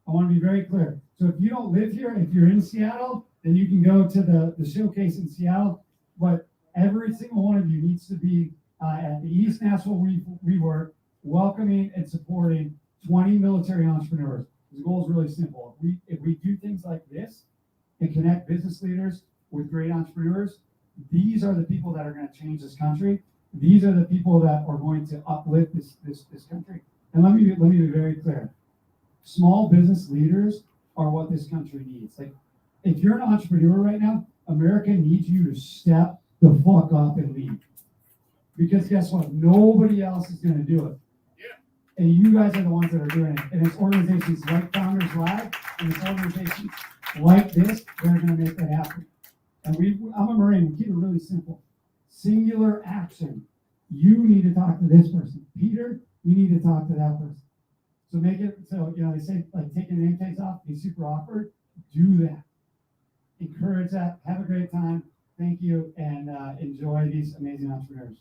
I want to be very clear. So if you don't live here, if you're in Seattle, then you can go to the showcase in Seattle. But every single one of you needs to be at the East Nashville WeWork, welcoming and supporting 20 military entrepreneurs. The goal is really simple. If we do things like this and connect business leaders with great entrepreneurs, these are the people that are going to change this country. These are the people that are going to uplift this country. And let me be very clear. Small business leaders are what this country needs. Like, if you're an entrepreneur right now, America needs you to step the fuck up and lead. Because guess what? Nobody else is going to do it. Yeah. And you guys are the ones that are doing it. And it's organizations like Founders Lab, and it's organizations like this that are going to make that happen. And I'm a Marine. We keep it really simple. Singular action. You need to talk to this person. Peter, you need to talk to that person. So make it so, they say like taking name tags off, be super awkward. Do that. Encourage that. Have a great time. Thank you, and enjoy these amazing entrepreneurs.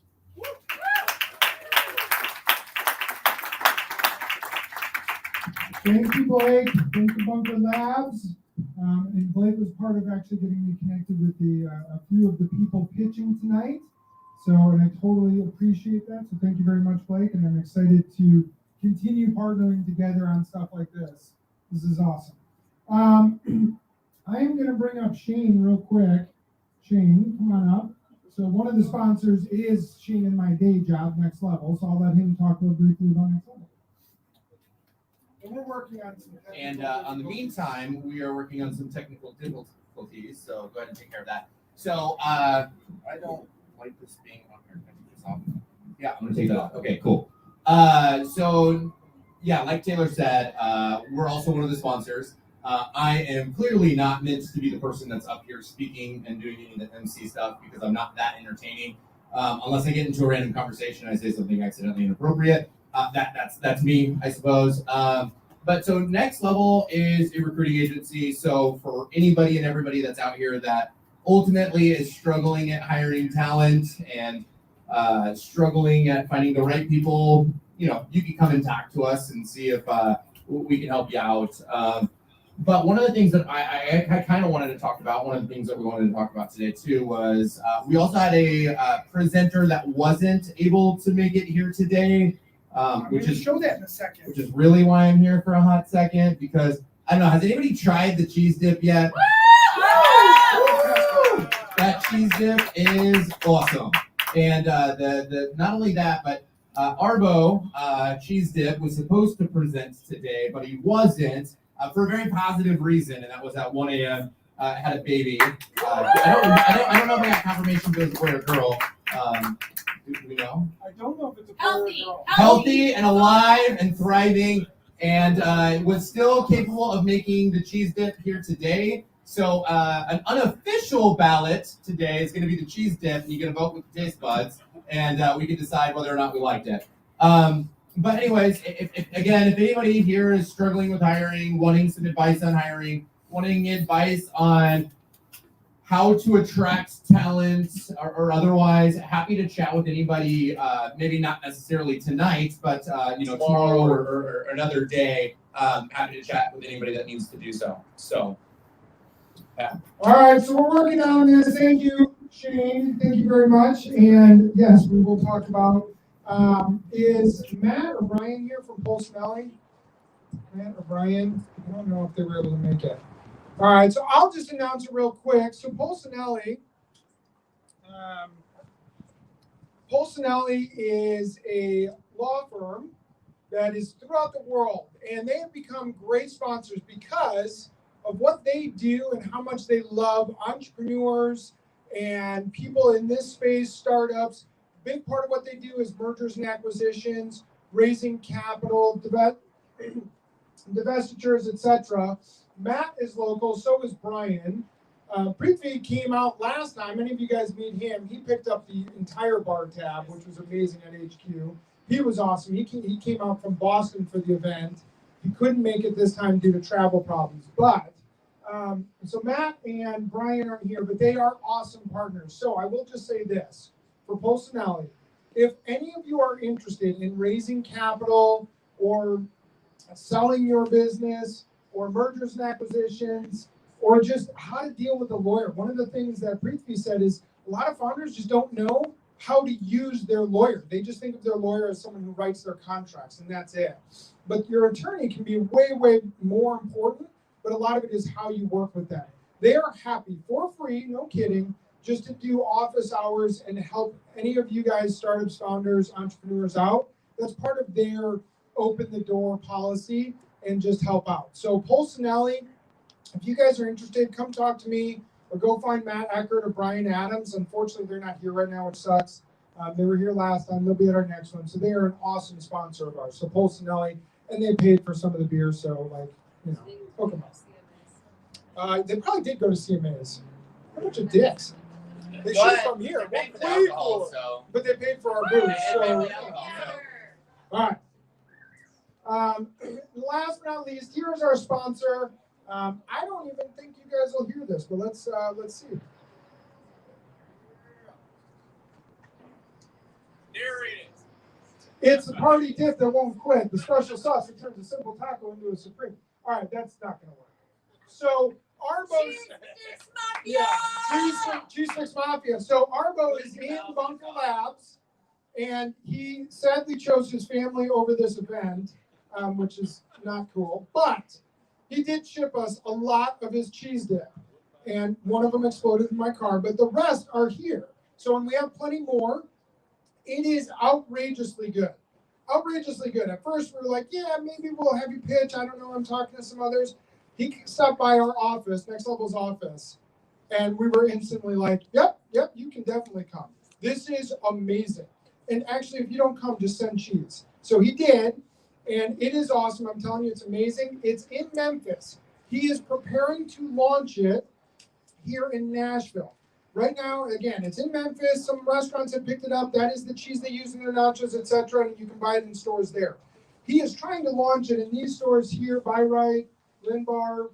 Thank you, Blake. Thank you, Bunker Labs. And Blake was part of actually getting me connected with a few of the people pitching tonight. So, and I totally appreciate that. So thank you very much, Blake. And I'm excited to continue partnering together on stuff like this. This is awesome. I am going to bring up Shane real quick. Shane, come on up. So one of the sponsors is Shane in my day job, Next Level. So I'll let him talk real briefly about Next Level. And we're working on some. And on the meantime, we are working on some technical difficulties. So go ahead and take care of that. So I don't like this being on here. Can I take this off? Yeah, I'm gonna take that off. Okay, cool. So yeah, like Taylor said, we're also one of the sponsors. I am clearly not meant to be the person that's up here speaking and doing any of the MC stuff because I'm not that entertaining. Unless I get into a random conversation and I say something accidentally inappropriate. That's me, I suppose. But so Next Level is a recruiting agency. So for anybody and everybody that's out here that ultimately is struggling at hiring talent and struggling at finding the right people, you can come and talk to us and see if we can help you out. But one of the things that I kind of wanted to talk about, one of the things that we wanted to talk about today too was we also had a presenter that wasn't able to make it here today. Which is show that in a second. Which is really why I'm here for a hot second, because I don't know, has anybody tried the cheese dip yet? That cheese dip is awesome. And the not only that, but Arbo cheese dip was supposed to present today, but he wasn't for a very positive reason, and that was at 1 a.m. Had a baby. I don't know if I got confirmation if it was a boy or a girl. Do we know? I don't know if it's a boy or a girl. Healthy and alive and thriving, and was still capable of making the cheese dip here today. So an unofficial ballot today is going to be the cheese dip, and you're going to vote with the taste buds, and we can decide whether or not we liked it. But anyways, if anybody here is struggling with hiring, wanting some advice on hiring, wanting advice on how to attract talent or otherwise, happy to chat with anybody, maybe not necessarily tonight, but tomorrow or another day, happy to chat with anybody that needs to do so. So, yeah. All right, so we're working on this. Thank you, Shane. Thank you very much. And yes, we will talk about, is Matt or Brian here from Polsinelli? Matt or Brian? I don't know if they were able to make it. All right, so I'll just announce it real quick. So Polsinelli is a law firm that is throughout the world, and they have become great sponsors because of what they do and how much they love entrepreneurs and people in this space, startups. Big part of what they do is mergers and acquisitions, raising capital, divestitures, etc. Matt is local, so is Brian. Prithvi came out last time. Many of you guys meet him. He picked up the entire bar tab, which was amazing at HQ. He was awesome. He came out from Boston for the event. He couldn't make it this time due to travel problems. But, so Matt and Brian aren't here, but they are awesome partners. So I will just say this. For Polsinelli, if any of you are interested in raising capital or selling your business or mergers and acquisitions or just how to deal with a lawyer, one of the things that Prithvi said is a lot of founders just don't know how to use their lawyer. They just think of their lawyer as someone who writes their contracts, and that's it. But your attorney can be way, way more important, but a lot of it is how you work with them. They are happy for free, no kidding, just to do office hours and help any of you guys, startups, founders, entrepreneurs out. That's part of their open the door policy and just help out. So Polsinelli, if you guys are interested, come talk to me or go find Matt Eckert or Brian Adams. Unfortunately, they're not here right now, which sucks. They were here last time. They'll be at our next one. So they are an awesome sponsor of ours. So Polsinelli, and they paid for some of the beer. So like, you know, hook them up. They probably did go to CMAs. A bunch of dicks. They should come here. They paid for the Way alcohol, more. so. But they paid for our booze. So, all right. Last but not least, here's our sponsor. I don't even think you guys will hear this, but let's see. Narrate it. It's a party dip that won't quit. The special sauce that turns a simple taco into a supreme. All right, that's not going to work. So Arbo's, Cheese Sticks Mafia. So Arbo is in Bunker Labs, and he sadly chose his family over this event, which is not cool. But he did ship us a lot of his cheese dip, and one of them exploded in my car, but the rest are here. So when we have plenty more, it is outrageously good. Outrageously good. At first, we were like, yeah, maybe we'll have you pitch. I don't know. I'm talking to some others. He stopped by our office, Next Level's office, and we were instantly like, yep, you can definitely come. This is amazing. And actually, if you don't come, just send cheese. So he did, and it is awesome. I'm telling you, it's amazing. It's in Memphis. He is preparing to launch it here in Nashville. Right now, again, it's in Memphis. Some restaurants have picked it up. That is the cheese they use in their nachos, etc., and you can buy it in stores there. He is trying to launch it in these stores here, Byright, Linbar,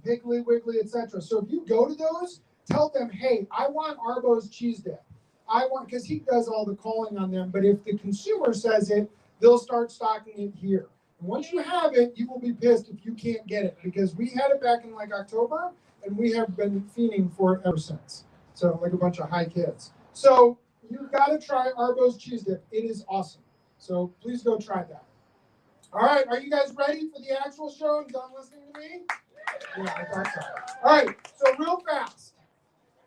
Piggly Wiggly, etc. So if you go to those, tell them, hey, I want Arbo's cheese dip. I want, because he does all the calling on them, but if the consumer says it, they'll start stocking it here. And once you have it, you will be pissed if you can't get it, because we had it back in like October, and we have been fiending for it ever since. So like a bunch of high kids. So you've got to try Arbo's cheese dip. It is awesome. So please go try that. All right, are you guys ready for the actual show and done listening to me? Yeah, I thought so. All right, so real fast.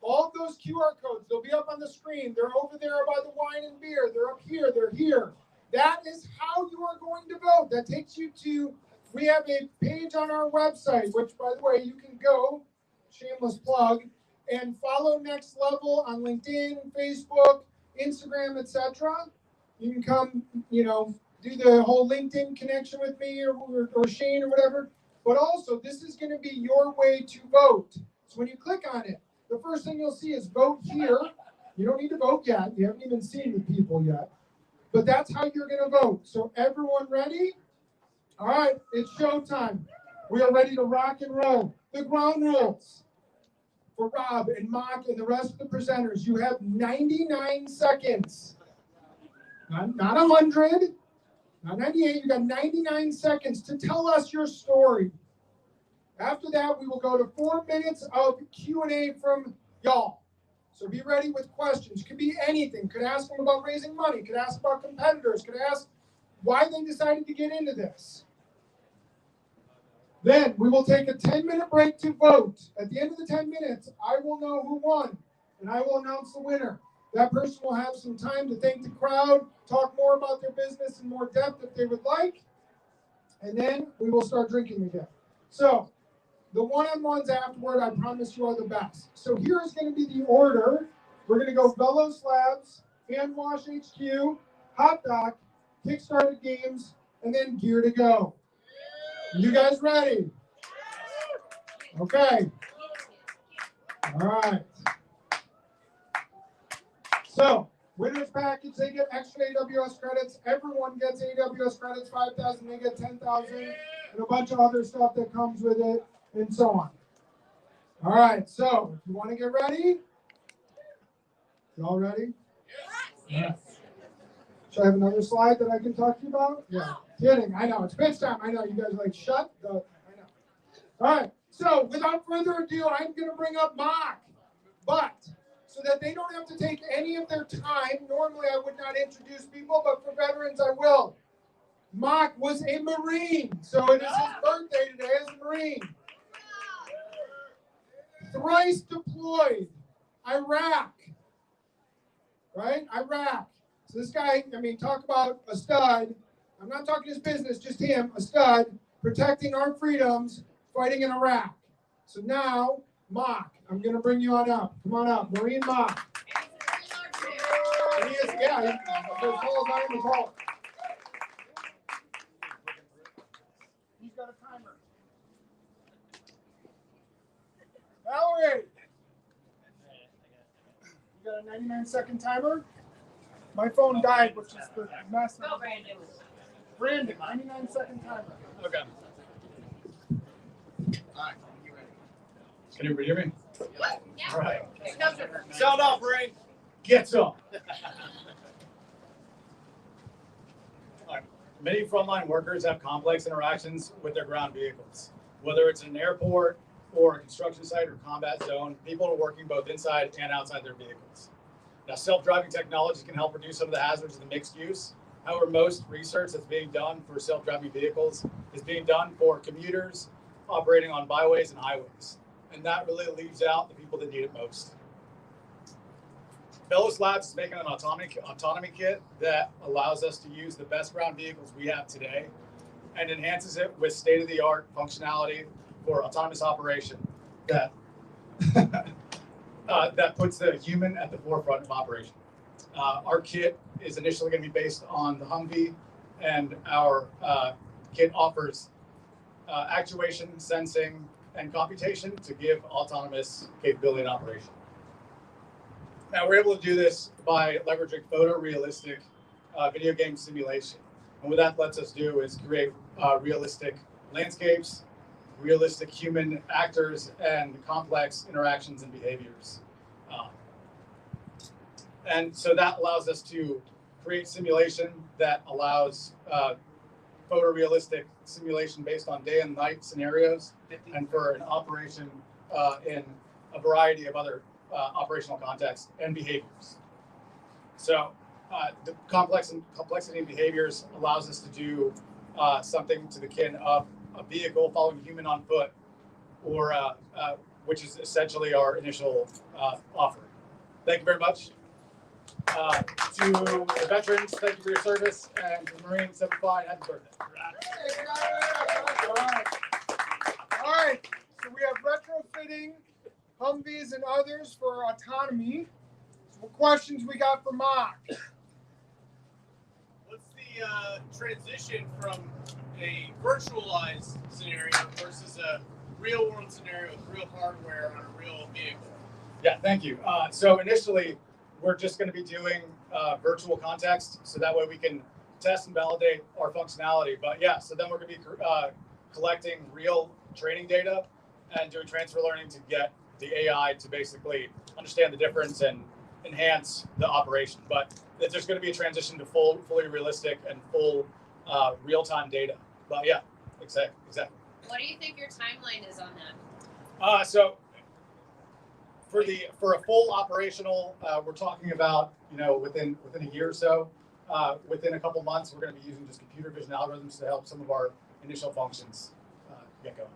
All of those QR codes, they'll be up on the screen. They're over there by the wine and beer. They're up here. They're here. That is how you are going to vote. That takes you to, we have a page on our website, which, by the way, you can go, shameless plug, and follow Next Level on LinkedIn, Facebook, Instagram, etc. You can come, do the whole LinkedIn connection with me or Shane or whatever. But also, this is going to be your way to vote. So when you click on it, the first thing you'll see is vote here. You don't need to vote yet. You haven't even seen the people yet. But that's how you're going to vote. So everyone ready? All right, it's showtime. We are ready to rock and roll. The ground rules. For Rob and Mock and the rest of the presenters, you have 99 seconds. Not 100, not 98. You got 99 seconds to tell us your story. After that, we will go to 4 minutes of Q&A from y'all. So be ready with questions. Could be anything. Could ask them about raising money. Could ask about competitors. Could ask why they decided to get into this. Then we will take a 10-minute break to vote. At the end of the 10 minutes, I will know who won, and I will announce the winner. That person will have some time to thank the crowd, talk more about their business in more depth if they would like, and then we will start drinking again. So the one-on-ones afterward, I promise you, are the best. So here is going to be the order. We're going to go Velos Labs, HandwashHQ, Hopdoc, Kickstarter Games, and then Gear to Go. You guys ready? Okay. All right. So, winners package, they get extra AWS credits. Everyone gets AWS credits, 5,000, they get 10,000, and a bunch of other stuff that comes with it, and so on. All right, so, if you want to get ready? Y'all ready? Yes. Right. Should I have another slide that I can talk to you about? Yeah. Kidding. I know. It's pitch time. I know. You guys are like, shut the. I know. All right. So without further ado, I'm going to bring up Mock. But so that they don't have to take any of their time, normally I would not introduce people, but for veterans, I will. Mock was a Marine. So it is his birthday today as a Marine. Thrice deployed. Iraq. Right? Iraq. So this guy, talk about a stud. I'm not talking his business, just him, a stud, protecting our freedoms, fighting in Iraq. So now, Mock, I'm going to bring you on up. Come on up, Marine Mock. And he is this guy. As tall as I am tall. He's got a timer. Valerie! You got a 99-second timer? My phone died, which is the mess. Go, Brandon. Brandon, 99-second timer. Okay. All right. Can everybody hear me? Yeah. All right. Sound off, Ray. Get some. All right. Many frontline workers have complex interactions with their ground vehicles. Whether it's an airport or a construction site or combat zone, people are working both inside and outside their vehicles. Now, self-driving technology can help reduce some of the hazards of the mixed use. However, most research that's being done for self-driving vehicles is being done for commuters operating on byways and highways. And that really leaves out the people that need it most. Velos Labs is making an autonomy kit that allows us to use the best ground vehicles we have today and enhances it with state-of-the-art functionality for autonomous operation that that puts the human at the forefront of operation. Our kit is initially going to be based on the Humvee, and our kit offers actuation, sensing, and computation to give autonomous capability and operation. Now, we're able to do this by leveraging photorealistic video game simulation. And what that lets us do is create realistic landscapes, realistic human actors, and complex interactions and behaviors. And so that allows us to create simulation that allows photorealistic simulation based on day and night scenarios, and for an operation in a variety of other operational contexts and behaviors. So the complexity of behaviors allows us to do something to the kin of a vehicle following a human on foot, or which is essentially our initial offer. Thank you very much. To the veterans, thank you for your service, and to the Marines, happy birthday. All right. So we have retrofitting Humvees and others for autonomy. So what questions we got for Mark? What's the transition from a virtualized scenario versus a real world scenario with real hardware on a real vehicle? Yeah, thank you. So initially, we're just going to be doing virtual context, so that way we can test and validate our functionality. But yeah, so then we're going to be collecting real training data and doing transfer learning to get the AI to basically understand the difference and enhance the operation. But there's going to be a transition to fully realistic and full real-time data. But yeah, exactly. What do you think your timeline is on that? So for a full operational, we're talking about within a year or so. Within a couple months, we're going to be using just computer vision algorithms to help some of our initial functions get going.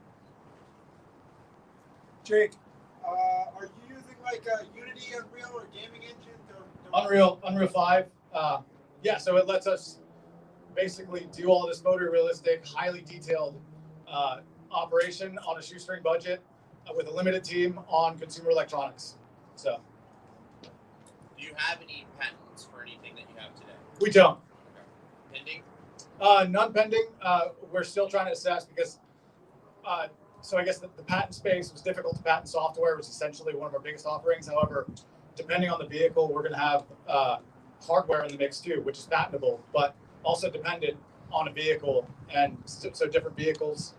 Jake, are you using like a Unity, Unreal, or gaming engine? Unreal 5. Yeah, so it lets us basically do all this photorealistic, highly detailed operation on a shoestring budget with a limited team on consumer electronics. So, Do you have any patents for anything that you have today? we don't. Pending? None pending. We're still trying to assess because, so I guess the patent space was difficult to patent software, was essentially one of our biggest offerings. However, depending on the vehicle, we're going to have hardware in the mix too, which is patentable, but also dependent on a vehicle. And so different vehicles,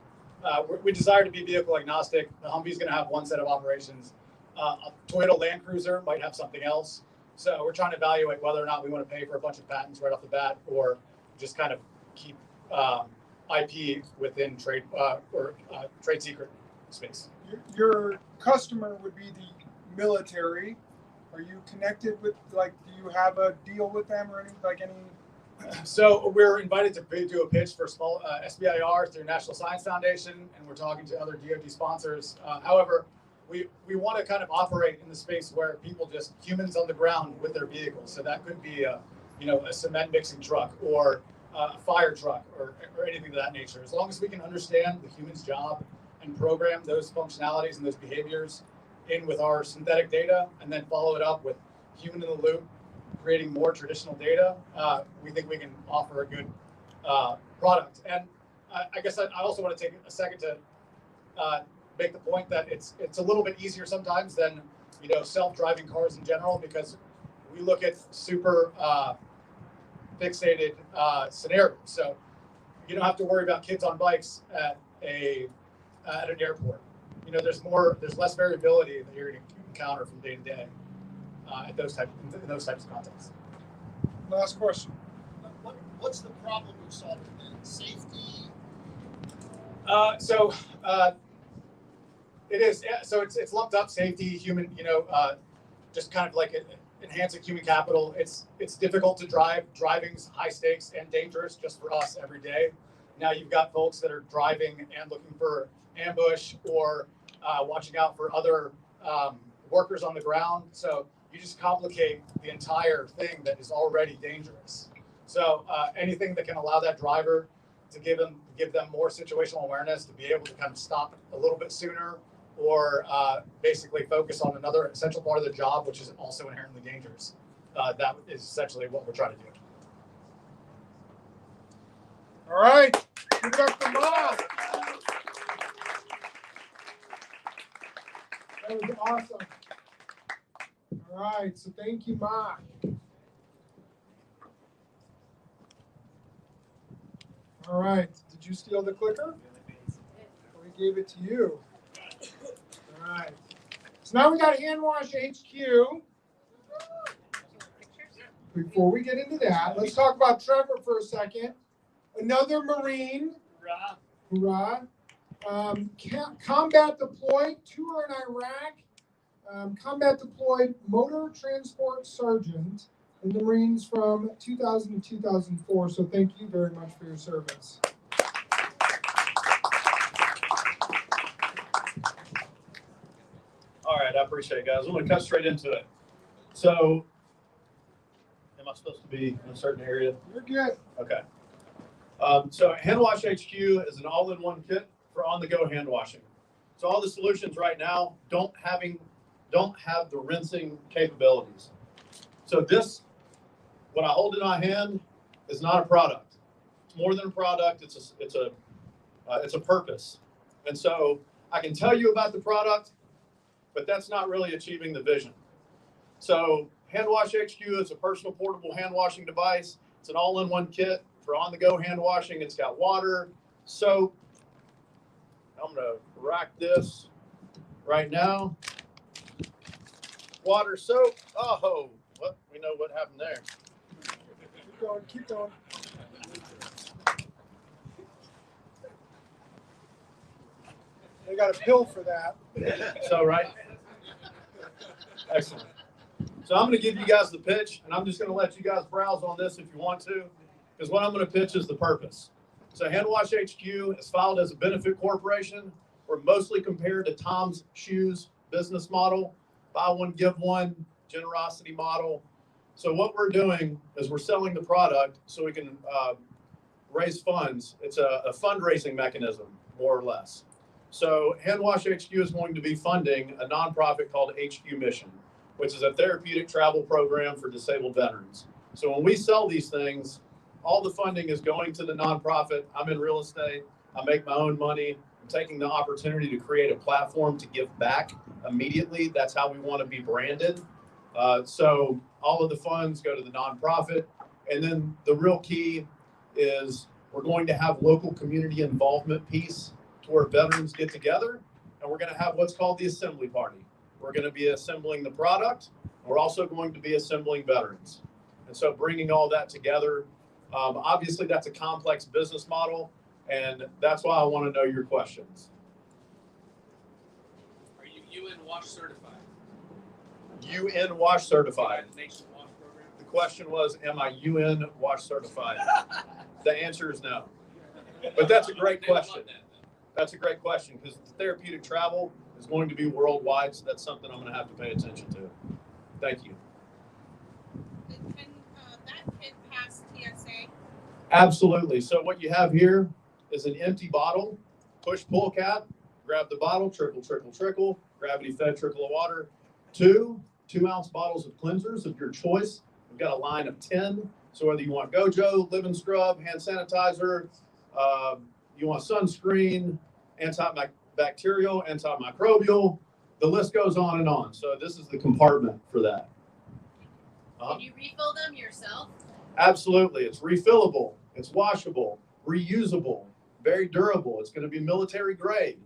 we desire to be vehicle agnostic. The Humvee is going to have one set of operations. A Toyota Land Cruiser might have something else. So we're trying to evaluate whether or not we want to pay for a bunch of patents right off the bat, or just kind of keep IP within trade trade secret space. your customer would be the military. Are you connected with, like, do you have a deal with them or any? So we're invited to do a pitch for small SBIR through National Science Foundation, and we're talking to other DoD sponsors. However, we want to kind of operate in the space where people, just humans on the ground with their vehicles. So that could be a cement mixing truck or a fire truck or anything of that nature. As long as we can understand the human's job and program those functionalities and those behaviors in with our synthetic data, and then follow it up with human in the loop creating more traditional data, we think we can offer a good product. And I guess I also want to take a second to make the point that it's a little bit easier sometimes than self-driving cars in general, because we look at super fixated scenarios. So you don't have to worry about kids on bikes at an airport. There's less variability that you're going to encounter from day to day in those types of contexts. Last question. What's the problem you're solving then? Safety? It is. Yeah, so it's lumped up: safety, human. Just kind of like enhancing human capital. It's difficult to drive. Driving's high stakes and dangerous just for us every day. Now you've got folks that are driving and looking for ambush or watching out for other workers on the ground. So you just complicate the entire thing that is already dangerous. So anything that can allow that driver to give them more situational awareness, to be able to kind of stop a little bit sooner, or basically focus on another essential part of the job, which is also inherently dangerous. That is essentially what we're trying to do. All right. Give it up for Mark. That was awesome. All right. So thank you, Mark. All right. Did you steal the clicker? We gave it to you. All right. So now we got HandwashHQ. Before we get into that, let's talk about Trevor for a second. Another Marine. Hoorah. Combat deployed, tour in Iraq. Combat deployed motor transport sergeant in the Marines from 2000 to 2004. So thank you very much for your service. All right, I appreciate it, guys. I'm going to cut straight into it. So, am I supposed to be in a certain area? You're good. Okay. So, HandwashHQ is an all-in-one kit for on-the-go hand washing. So, all the solutions right now don't have the rinsing capabilities. So, this, what I hold in my hand, is not a product. It's more than a product. It's a purpose. And so, I can tell you about the product, but that's not really achieving the vision. So HandwashHQ is a personal portable hand washing device. It's an all-in-one kit for on-the-go hand washing. It's got water, soap. I'm gonna rack this right now. Water, soap. Oh, well, we know what happened there. Keep going, keep going. They got a pill for that. So, right? Excellent. So I'm going to give you guys the pitch, and I'm just going to let you guys browse on this if you want to, because what I'm going to pitch is the purpose. So HandwashHQ is filed as a benefit corporation. We're mostly compared to Tom's Shoes business model, buy one, give one, generosity model. So what we're doing is we're selling the product so we can raise funds. It's a fundraising mechanism, more or less. So HandwashHQ is going to be funding a nonprofit called HQ Mission, which is a therapeutic travel program for disabled veterans. So when we sell these things, all the funding is going to the nonprofit. I'm in real estate. I make my own money. I'm taking the opportunity to create a platform to give back immediately. That's how we want to be branded. So all of the funds go to the nonprofit. And then the real key is we're going to have local community involvement piece where veterans get together, and we're going to have what's called the assembly party. We're going to be assembling the product. We're also going to be assembling veterans. And so bringing all that together, obviously that's a complex business model, and that's why I want to know your questions. Are you UN WASH certified? UN WASH certified. United Nations WASH program? The question was, am I UN WASH certified? The answer is no. But that's a great question. That's a great question, because the therapeutic travel is going to be worldwide, so that's something I'm going to have to pay attention to. Thank you. Can that kit pass TSA? Absolutely. So what you have here is an empty bottle, push pull cap, grab the bottle, trickle, trickle, trickle, gravity fed trickle of water, 2 2-ounce bottles of cleansers of your choice. got a line of 10. So whether you want Gojo, Living Scrub, hand sanitizer, you want sunscreen, antibacterial, antimicrobial, the list goes on and on. So this is the compartment for that. Can you refill them yourself? Absolutely. It's refillable. It's washable, reusable, very durable. It's going to be military grade.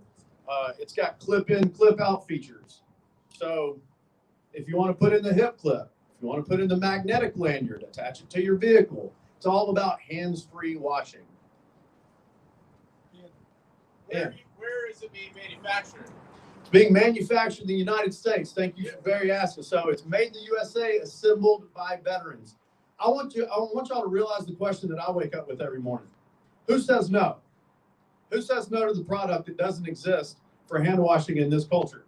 It's got clip-in, clip-out features. So if you want to put in the hip clip, if you want to put in the magnetic lanyard, attach it to your vehicle. It's all about hands-free washing. Where is it being manufactured? It's being manufactured in the United States. Thank you for very asking. So it's made in the USA, assembled by veterans. I want y'all to realize the question that I wake up with every morning. Who says no? Who says no to the product that doesn't exist for hand washing in this culture?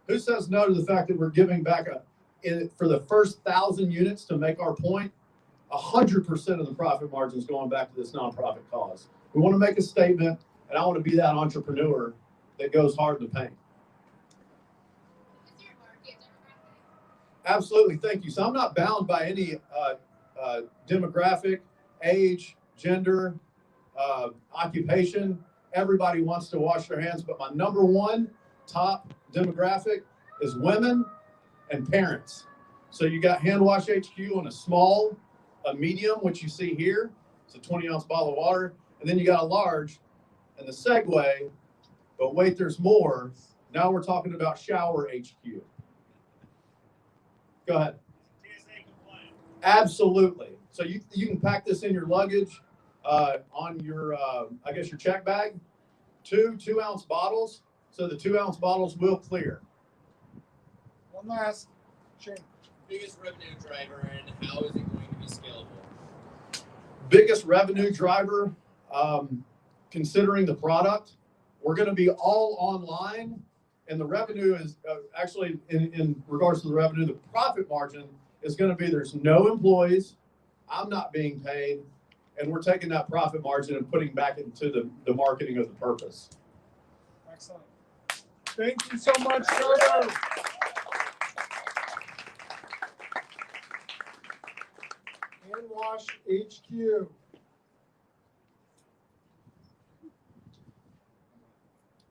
Who says no to the fact that we're giving back for the first 1,000 units to make our point, 100% of the profit margin is going back to this nonprofit cause. We want to make a statement, and I want to be that entrepreneur that goes hard in the paint. What's your market demographic? Absolutely, thank you. So I'm not bound by any demographic, age, gender, occupation. Everybody wants to wash their hands, but my number one top demographic is women and parents. So you got HandwashHQ on a small, a medium, which you see here. It's a 20-ounce bottle of water. And then you got a large and the segue, but wait, there's more. Now we're talking about Shower HQ. Go ahead. Absolutely. So you can pack this in your luggage, on your, I guess your check bag, 2-ounce bottles. So the 2-ounce bottles will clear. One last change. Biggest revenue driver and how is it going to be scalable? Biggest revenue driver, considering the product, we're going to be all online, and the revenue is actually in regards to the revenue, the profit margin is going to be there's no employees, I'm not being paid, and we're taking that profit margin and putting back into the marketing of the purpose. Excellent. Thank you so much, sir. HandwashHQ.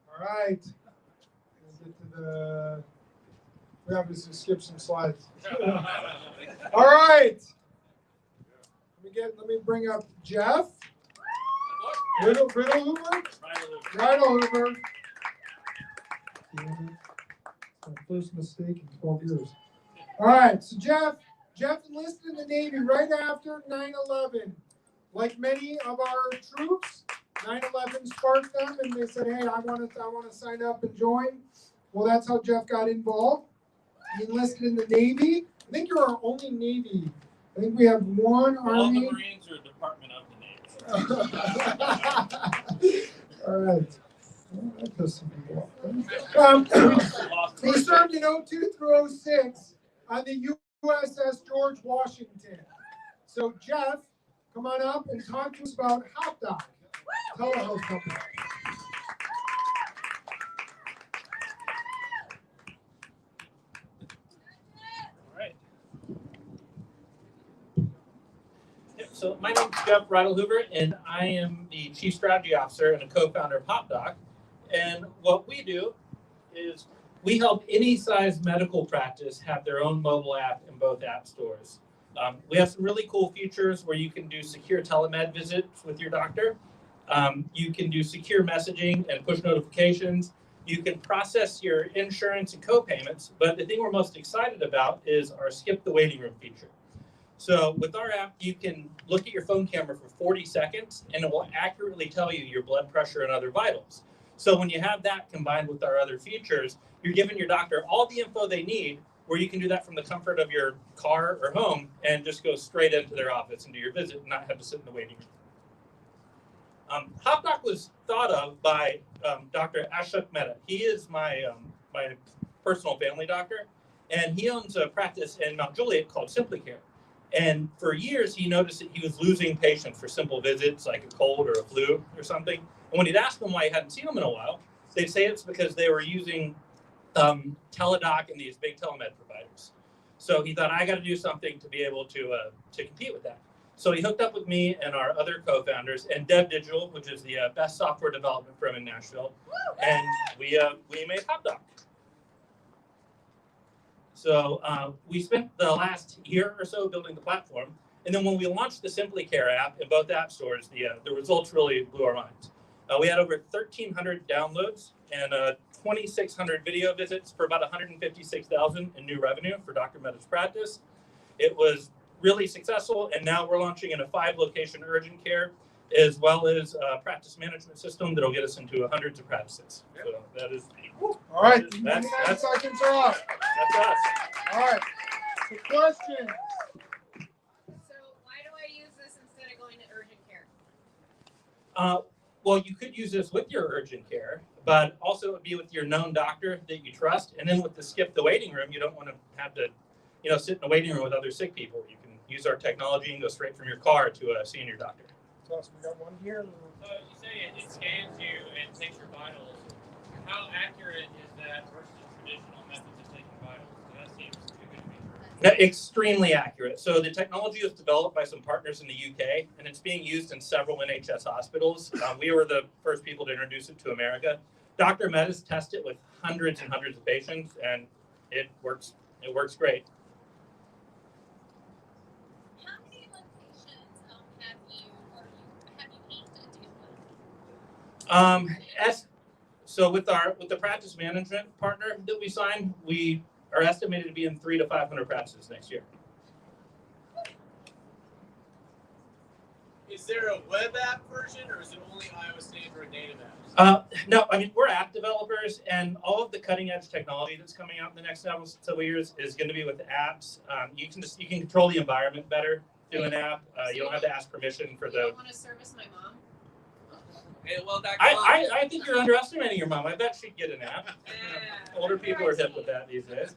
All right. We'll get to the. We have to skip some slides. All right. Let me bring up Jeff. Ridlehoover. Ridlehoover. My first mistake in 12 years. All right, so Jeff enlisted in the Navy right after 9/11. Like many of our troops, 9/11 sparked them, and they said, "Hey, I want to sign up and join." Well, that's how Jeff got involved. He enlisted in the Navy. I think you're our only Navy. I think we have one Army. All the Marines are Department of the Navy. All right. Well, that pissed some people off. He served in 02 through 06 on the USS George Washington. So Jeff, come on up and talk to us about Hopdoc, Telehealth company. So my name is Jeff Ridlehoover, and I am the Chief Strategy Officer and a co-founder of Hopdoc. And what we do is we help any size medical practice have their own mobile app in both app stores. We have some really cool features where you can do secure telemed visits with your doctor. You can do secure messaging and push notifications. You can process your insurance and co-payments. But the thing we're most excited about is our skip the waiting room feature. So with our app, you can look at your phone camera for 40 seconds, and it will accurately tell you your blood pressure and other vitals. So when you have that combined with our other features, you're giving your doctor all the info they need, where you can do that from the comfort of your car or home and just go straight into their office and do your visit and not have to sit in the waiting room. Hopdoc was thought of by Dr. Ashok Mehta. He is my personal family doctor, and he owns a practice in Mount Juliet called Simply Care. And for years, he noticed that he was losing patients for simple visits like a cold or a flu or something. And when he'd ask them why he hadn't seen them in a while, they'd say it's because they were using Teledoc and these big telemed providers. So he thought, I got to do something to be able to compete with that. So he hooked up with me and our other co-founders and Dev Digital, which is the best software development firm in Nashville, and we made Hopdoc. So we spent the last year or so building the platform, and then when we launched the Simply Care app in both app stores, the results really blew our minds. We had over 1,300 downloads and 2,600 video visits for about 156,000 in new revenue for Dr. Mehta's practice. It was really successful, and now we're launching in a 5-location urgent care, as well as a practice management system that'll get us into hundreds of practices. So that is. All right, That's 99 seconds are up. That's us. All right, so questions. So why do I use this instead of going to urgent care? Well, you could use this with your urgent care, but also it would be with your known doctor that you trust. And then with the skip the waiting room, you don't want to have to, sit in a waiting room with other sick people. You can use our technology and go straight from your car to a senior doctor. So we got one here. So you say it scans you and takes your vitals. How accurate is that versus traditional methods of taking vitals? That seems too good to be true. Extremely accurate. So the technology was developed by some partners in the UK, and it's being used in several NHS hospitals. We were the first people to introduce it to America. Dr. Mehta's tested it with hundreds and hundreds of patients, and it works. It works great. How many locations have you inked a deal with? So with the practice management partner that we signed, we are estimated to be in 300 to 500 practices next year. Is there a web app version, or is it only iOS and Android native apps? No, I mean, we're app developers, and all of the cutting edge technology that's coming out in the next several years is going to be with apps. You can control the environment better through an app. You don't have to ask permission for You the. don't want to service my mom? Hey, well, Dr. I think you're underestimating your mom. I bet she'd get an app. Older people are hip with that these days.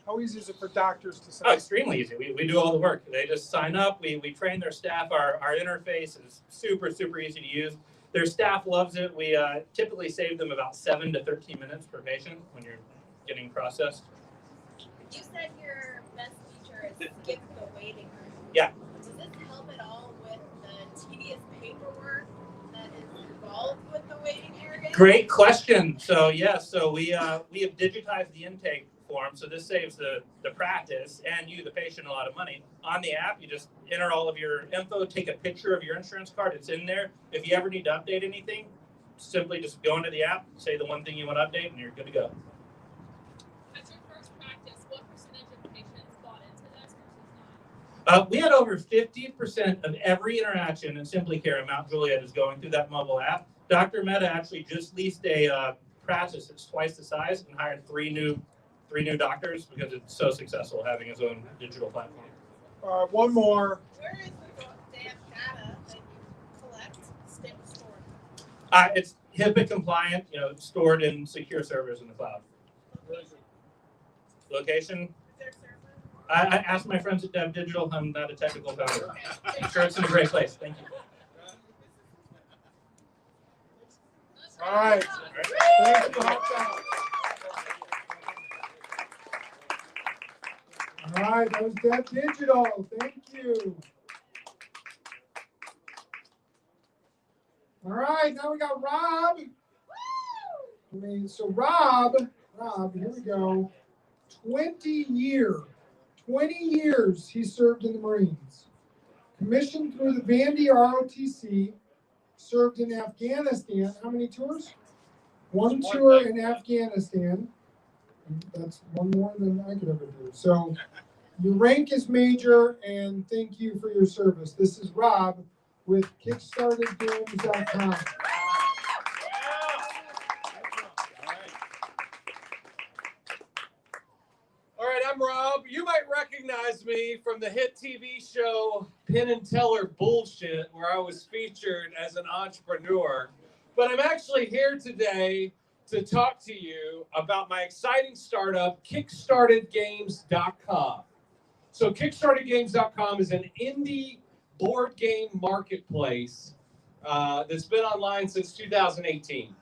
How easy is it for doctors to sign? Oh, extremely easy. We do all the work. They just sign up. We train their staff. Our interface is super, super easy to use. Their staff loves it. We typically save them about 7 to 13 minutes per patient when you're getting processed. You said your best feature is skip the waiting room. Yeah. Does this help at all with the tedious paperwork that is involved with the waiting area? Great question. So we have digitized the intake form, so this saves the practice and you, the patient, a lot of money. On the app, you just enter all of your info, take a picture of your insurance card. It's in there. If you ever need to update anything, simply just go into the app, say the one thing you want to update, and you're good to go. As your first practice, what percentage of patients bought into this versus not? We had over 50% of every interaction in Simply Care in Mount Juliet is going through that mobile app. Dr. Mehta actually just leased a practice that's twice the size and hired three new doctors because it's so successful having his own digital platform. One more. Where is the damn data that you collect stored? It's HIPAA compliant, stored in secure servers in the cloud. Location? Is there a server? I asked my friends at Dev Digital. I'm not a technical founder. I'm sure it's in a great place. Thank you. All right. Thank you, Hopdoc. All right, that was Dev Digital. Thank you. All right, now we got Rob. So Rob, here we go. 20 years he served in the Marines. Commissioned through the Vandy ROTC, served in Afghanistan. How many tours? One tour in Afghanistan. That's one more than I could ever do. So your rank is major, and thank you for your service. This is Rob with KickstarterGames.com. All right, I'm Rob. You might recognize me from the hit TV show Penn and Teller Bullshit, where I was featured as an entrepreneur. But I'm actually here today to talk to you about my exciting startup, KickstarterGames.com. So KickstarterGames.com is an indie board game marketplace that's been online since 2018.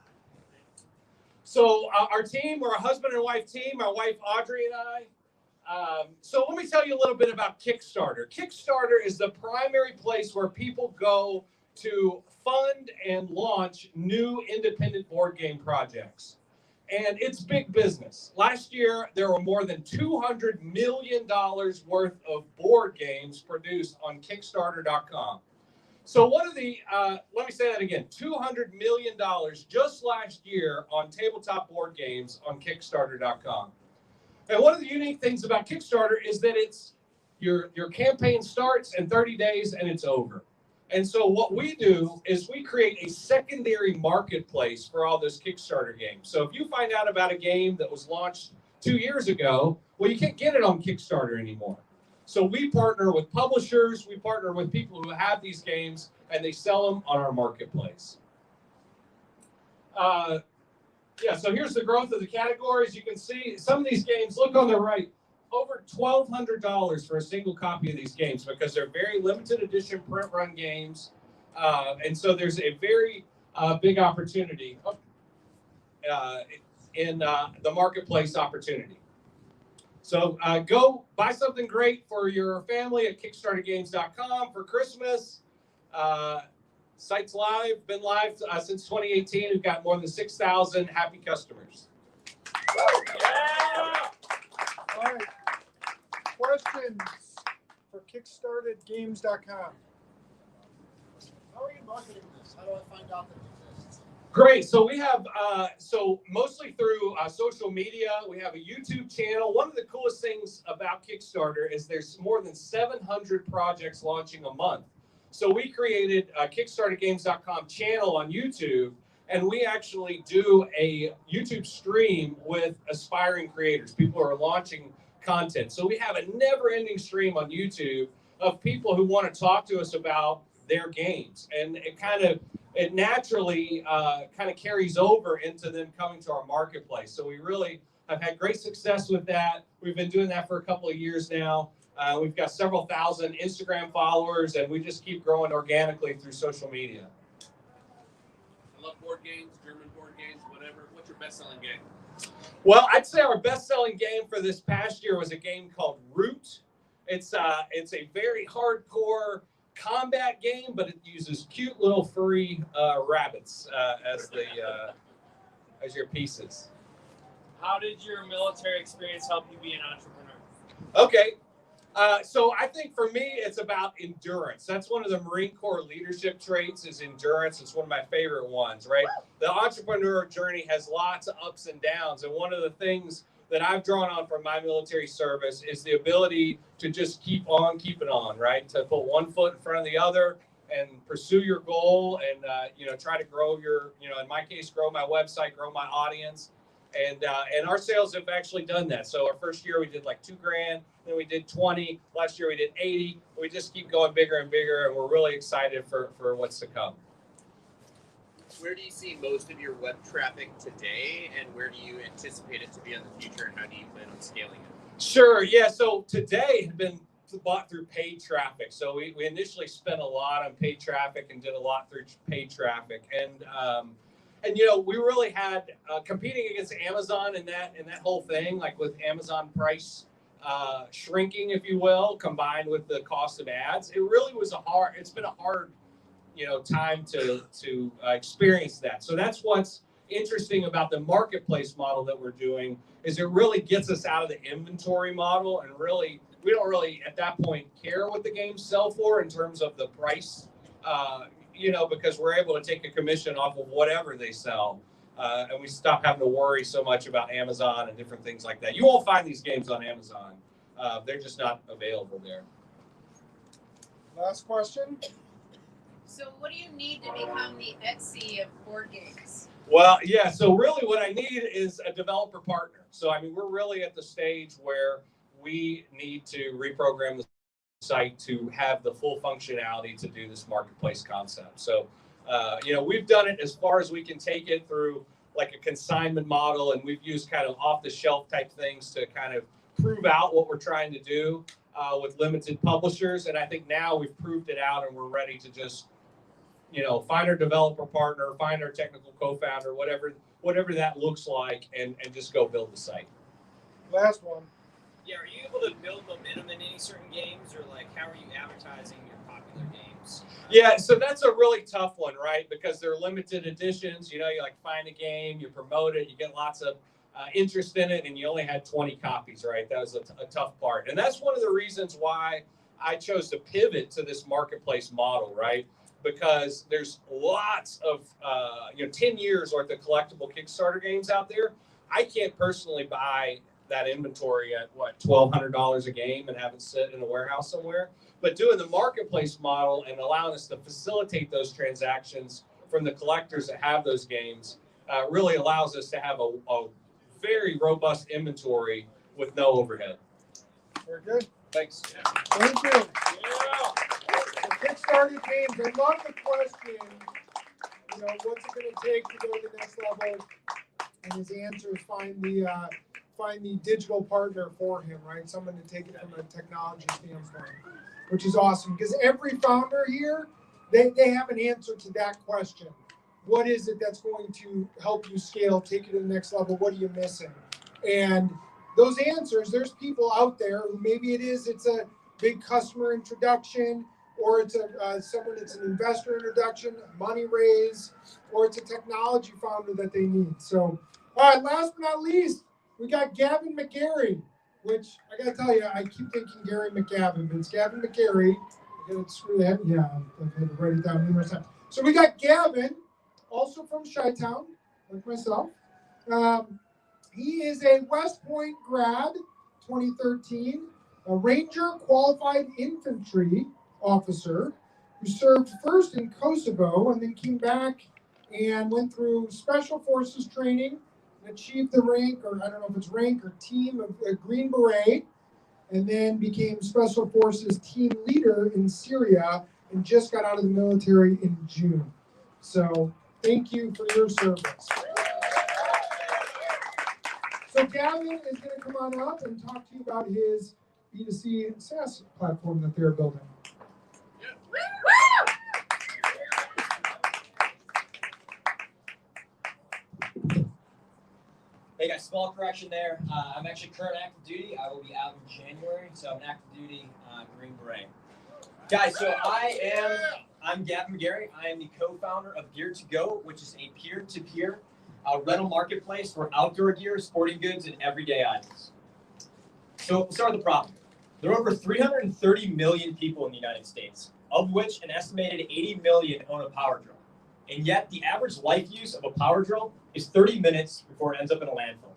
So our team, we're a husband and wife team, my wife Audrey and I. So let me tell you a little bit about Kickstarter. Kickstarter is the primary place where people go to fund and launch new independent board game projects. And it's big business. Last year, there were more than $200 million worth of board games produced on Kickstarter.com. So one of the, let me say that again, $200 million just last year on tabletop board games on Kickstarter.com. And one of the unique things about Kickstarter is that it's your campaign starts in 30 days and it's over. And so what we do is we create a secondary marketplace for all those Kickstarter games. So if you find out about a game that was launched 2 years ago, well, you can't get it on Kickstarter anymore. So we partner with publishers, we partner with people who have these games, and they sell them on our marketplace. Yeah, so here's the growth of the categories. You can see some of these games, look on the right, over $1,200 for a single copy of these games because they're very limited edition print run games. And so there's a very big opportunity in the marketplace opportunity. So go buy something great for your family at KickstarterGames.com for Christmas. Site's live, been live since 2018. We've got more than 6,000 happy customers. Yeah! All right. Questions for KickstarterGames.com. How are you marketing this? How do I find out that it exists? Great. So we have, so mostly through social media, we have a YouTube channel. One of the coolest things about Kickstarter is there's more than 700 projects launching a month. So we created a KickstarterGames.com channel on YouTube, and we actually do a YouTube stream with aspiring creators, people who are launching content. So we have a never-ending stream on YouTube of people who want to talk to us about their games, and it naturally kind of carries over into them coming to our marketplace. So we really have had great success with that. We've been doing that for a couple of years now. We've got several thousand Instagram followers, and we just keep growing organically through social media. I love board games, German board games, whatever. What's your best-selling game? Well, I'd say our best-selling game for this past year was a game called Root. It's a very hardcore combat game, but it uses cute little furry rabbits as your pieces. How did your military experience help you be an entrepreneur? Okay. So I think for me, it's about endurance. That's one of the Marine Corps leadership traits is endurance. It's one of my favorite ones, right? The entrepreneur journey has lots of ups and downs. And one of the things that I've drawn on from my military service is the ability to just keep on keeping on, right? To put one foot in front of the other and pursue your goal and, try to grow your, in my case, grow my website, grow my audience. And our sales have actually done that. So our first year we did like $2,000, then we did 20. Last year we did 80. We just keep going bigger and bigger, and we're really excited for what's to come. Where do you see most of your web traffic today, and where do you anticipate it to be in the future, and how do you plan on scaling it? Sure. Yeah. So today had been bought through paid traffic. So we initially spent a lot on paid traffic and did a lot through paid traffic, and we really had competing against Amazon in that whole thing, like with Amazon price shrinking, if you will, combined with the cost of ads. It really was it's been a hard, time to experience that. So that's what's interesting about the marketplace model that we're doing is it really gets us out of the inventory model, and really we don't really at that point care what the games sell for in terms of the price. Because we're able to take a commission off of whatever they sell. And we stop having to worry so much about Amazon and different things like that. You won't find these games on Amazon. They're just not available there. Last question. So what do you need to become the Etsy of board games? Well, yeah, so really what I need is a developer partner. So, we're really at the stage where we need to reprogram the site to have the full functionality to do this marketplace concept. So, we've done it as far as we can take it through like a consignment model, and we've used kind of off-the-shelf type things to kind of prove out what we're trying to do with limited publishers. And I think now we've proved it out, and we're ready to just find our developer partner, find our technical co-founder, whatever that looks like, and just go build the site. Last one. Yeah, are you able to build momentum in any certain games, or like how are you advertising your popular games? Yeah, so that's a really tough one, right? Because they're limited editions. You like find a game, you promote it, you get lots of interest in it, and you only had 20 copies, right? That was a tough part. And that's one of the reasons why I chose to pivot to this marketplace model, right? Because there's lots of, 10 years worth of collectible Kickstarter games out there. I can't personally buy that inventory at $1,200 a game and have it sit in a warehouse somewhere. But doing the marketplace model and allowing us to facilitate those transactions from the collectors that have those games really allows us to have a very robust inventory with no overhead. Very good. Thanks. Thank you. Yeah. Kickstarter Games. I love the question. What's it going to take to go to the next level? And his answer is find the digital partner for him, right? Someone to take it from a technology standpoint, which is awesome because every founder here, they have an answer to that question. What is it that's going to help you scale, take it to the next level? What are you missing? And those answers, there's people out there who maybe it's a big customer introduction, or it's someone that's an investor introduction, money raise, or it's a technology founder that they need. So, all right, last but not least, we got Gavin McGarry, which I got to tell you, I keep thinking Gary McGavin, but it's Gavin McGarry. I got to screw that. Yeah, I've had to write it down numerous times. So we got Gavin, also from Chi-Town, like myself. He is a West Point grad, 2013, a Ranger qualified infantry officer who served first in Kosovo and then came back and went through Special Forces training and achieved the rank, or I don't know if it's rank or team, of a Green Beret, and then became Special Forces team leader in Syria and just got out of the military in June. So thank you for your service. So Gavin is going to come on up and talk to you about his B2C Saas platform that they're building. Hey guys, small correction there. I'm actually current active duty. I will be out in January, so I'm active duty Green Beret. Guys, so I'm Gavin McGarry. I am the co-founder of Gear2Go, which is a peer-to-peer rental marketplace for outdoor gear, sporting goods, and everyday items. So we'll start with the problem. There are over 330 million people in the United States, of which an estimated 80 million own a power drill. And yet the average life use of a power drill is 30 minutes before it ends up in a landfill.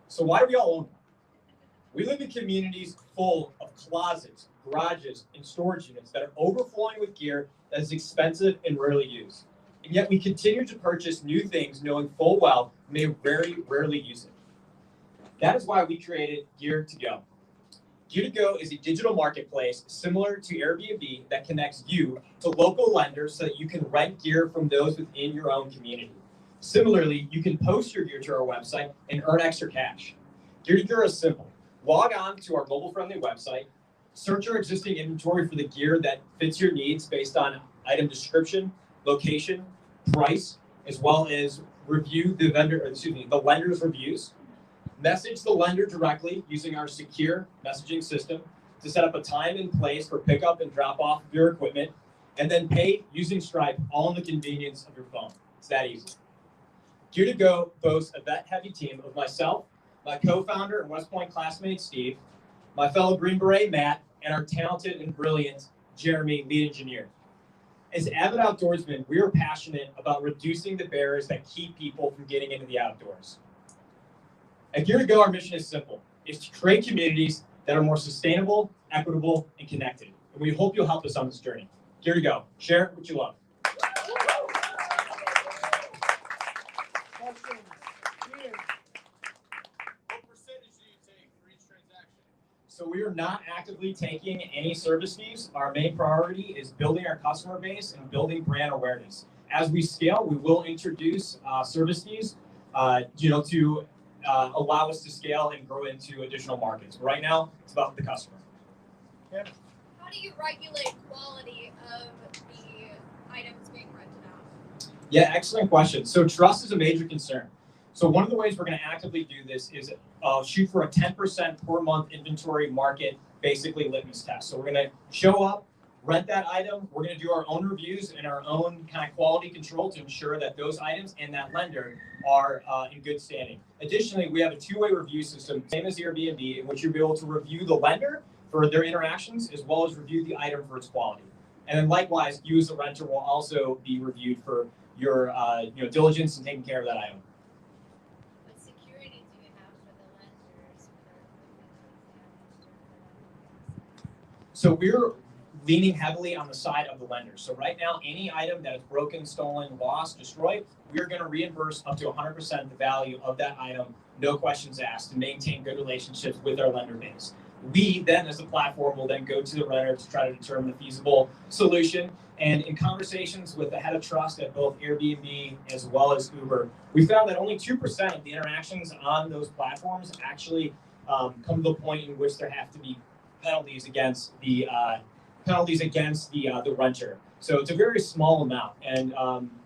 So why do we all own one? We live in communities full of closets, garages, and storage units that are overflowing with gear that is expensive and rarely used. And yet we continue to purchase new things knowing full well we may very rarely use it. That is why we created Gear2Go. Gear2Go is a digital marketplace similar to Airbnb that connects you to local lenders so that you can rent gear from those within your own community. Similarly, you can post your gear to our website and earn extra cash. Gear2Go is simple. Log on to our mobile-friendly website, search our existing inventory for the gear that fits your needs based on item description, location, price, as well as review the lender's reviews. Message the lender directly using our secure messaging system to set up a time and place for pickup and drop off of your equipment, and then pay using Stripe, all in the convenience of your phone. It's that easy. Gear2Go boasts a vet-heavy team of myself, my co-founder and West Point classmate Steve, my fellow Green Beret Matt, and our talented and brilliant Jeremy, lead engineer. As avid outdoorsmen, we are passionate about reducing the barriers that keep people from getting into the outdoors. At Gear2Go, our mission is simple, is to create communities that are more sustainable, equitable, and connected. And we hope you'll help us on this journey. Gear2Go, share what you love. So we are not actively taking any service fees. Our main priority is building our customer base and building brand awareness. As we scale, we will introduce service fees, to allow us to scale and grow into additional markets. But right now, it's about the customer. How do you regulate quality of the items being rented out? Yeah, excellent question. So trust is a major concern. So one of the ways we're going to actively do this is shoot for a 10% per month inventory market, basically litmus test. So we're going to show up, rent that item. We're going to do our own reviews and our own kind of quality control to ensure that those items and that lender are in good standing. Additionally, we have a two-way review system, same as Airbnb, in which you'll be able to review the lender for their interactions as well as review the item for its quality. And then likewise, you as a renter will also be reviewed for your diligence in taking care of that item. What security do you have for the lenders? So we're leaning heavily on the side of the lender. So right now, any item that is broken, stolen, lost, destroyed, we're going to reimburse up to 100% the value of that item, no questions asked, to maintain good relationships with our lender base. We then, as a platform, will then go to the renter to try to determine a feasible solution. And in conversations with the head of trust at both Airbnb as well as Uber, we found that only 2% of the interactions on those platforms actually come to the point in which there have to be penalties against the renter. So it's a very small amount. And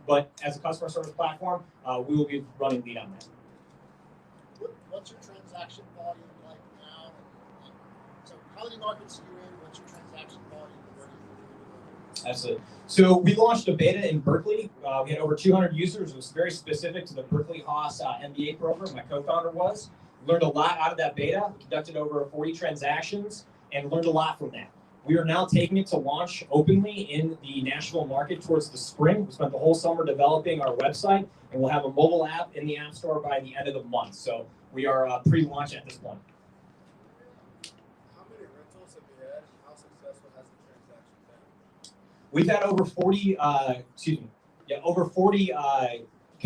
but as a customer service platform, we will be running lead on that. What's your transaction volume like now? So how many markets are you in? What's your transaction volume? Absolutely. So we launched a beta in Berkeley. We had over 200 users. It was very specific to the Berkeley Haas MBA program. My co-founder was. We learned a lot out of that beta. We conducted over 40 transactions and learned a lot from that. We are now taking it to launch openly in the Nashville market towards the spring. We spent the whole summer developing our website, and we'll have a mobile app in the App Store by the end of the month. So we are pre-launch at this point. How many rentals have you had? How successful has the transaction been? We've had over 40, over 40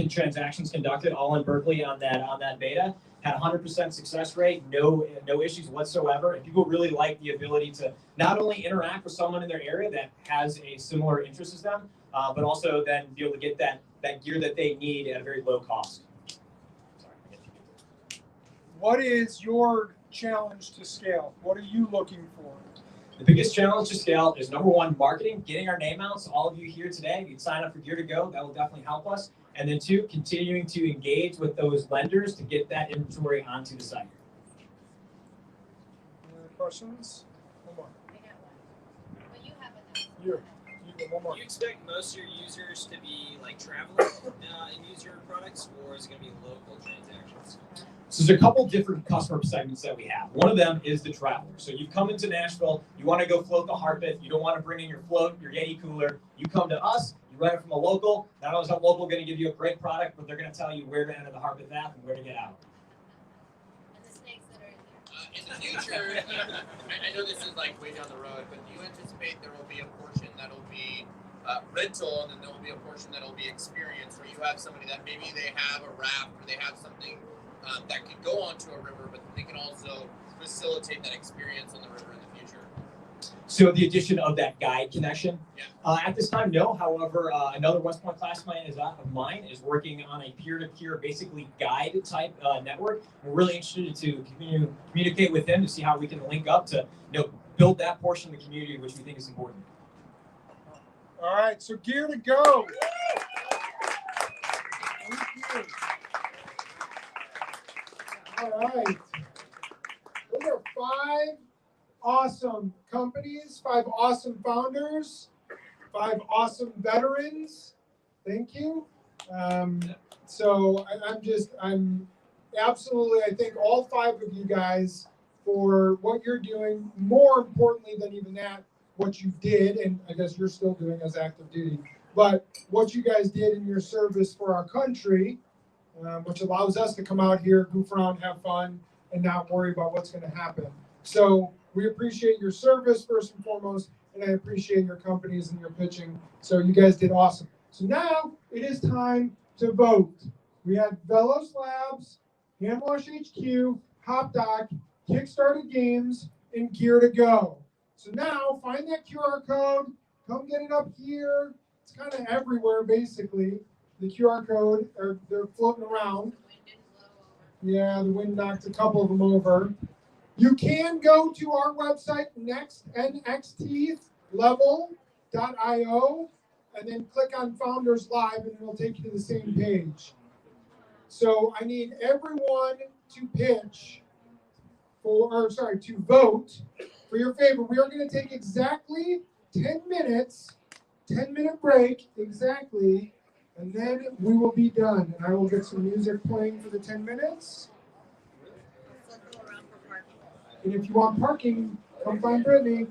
transactions conducted, all in Berkeley on that beta. Had 100% success rate, no issues whatsoever. And people really like the ability to not only interact with someone in their area that has a similar interest as them, but also then be able to get that gear that they need at a very low cost. What is your challenge to scale? What are you looking for? The biggest challenge to scale is number one, marketing, getting our name out. So all of you here today, you can sign up for Gear to Go. That will definitely help us. And then two, continuing to engage with those lenders to get that inventory onto the site. Any other questions? One more. I got one. Well, you have a You get one more. Do you expect most of your users to be like travelers and use your products, or is it going to be local transactions? So there's a couple different customer segments that we have. One of them is the traveler. So you've come into Nashville, you want to go float the Harpeth, you don't want to bring in your float, your Yeti cooler. You come to us, you rent it from a local. Not only is that local going to give you a great product, but they're going to tell you where to enter the Harpeth app and where to get out. And the snakes that are in there. In the future, I know this is like way down the road, but do you anticipate there will be a portion that'll be rental, and then there will be a portion that'll be experience, where you have somebody that maybe they have a raft or they have something that could go onto a river, but they can also facilitate that experience on the river in the future? So the addition of that guide connection. Yeah. At this time, no. However, another West Point class of mine is working on a peer-to-peer, basically guide type network. We're really interested to communicate with them to see how we can link up to build that portion of the community, which we think is important. All right, so Gear to Go. Thank you. All right. Those are 5 awesome companies, 5 awesome founders, 5 awesome veterans. Thank you. So I'm absolutely, I thank all 5 of you guys for what you're doing. More importantly than even that, what you did, and I guess you're still doing as active duty, but what you guys did in your service for our country, which allows us to come out here, goof around, have fun, and not worry about what's going to happen. So we appreciate your service first and foremost, and I appreciate your companies and your pitching. So you guys did awesome. So now it is time to vote. We had Velos Labs, HandwashHQ, Hopdoc, Kickstarter Games, and Gear to Go. So now find that QR code, come get it up here. It's kind of everywhere, basically. The QR code, they're floating around. Yeah, the wind knocked a couple of them over. You can go to our website, nxtlevel.io, and then click on Founders Live, and it'll take you to the same page. So I need everyone to pitch to vote for your favorite. We are going to take exactly 10 minutes, 10-minute break exactly, and then we will be done. And I will get some music playing for the 10 minutes. And if you want parking, come find Brittany.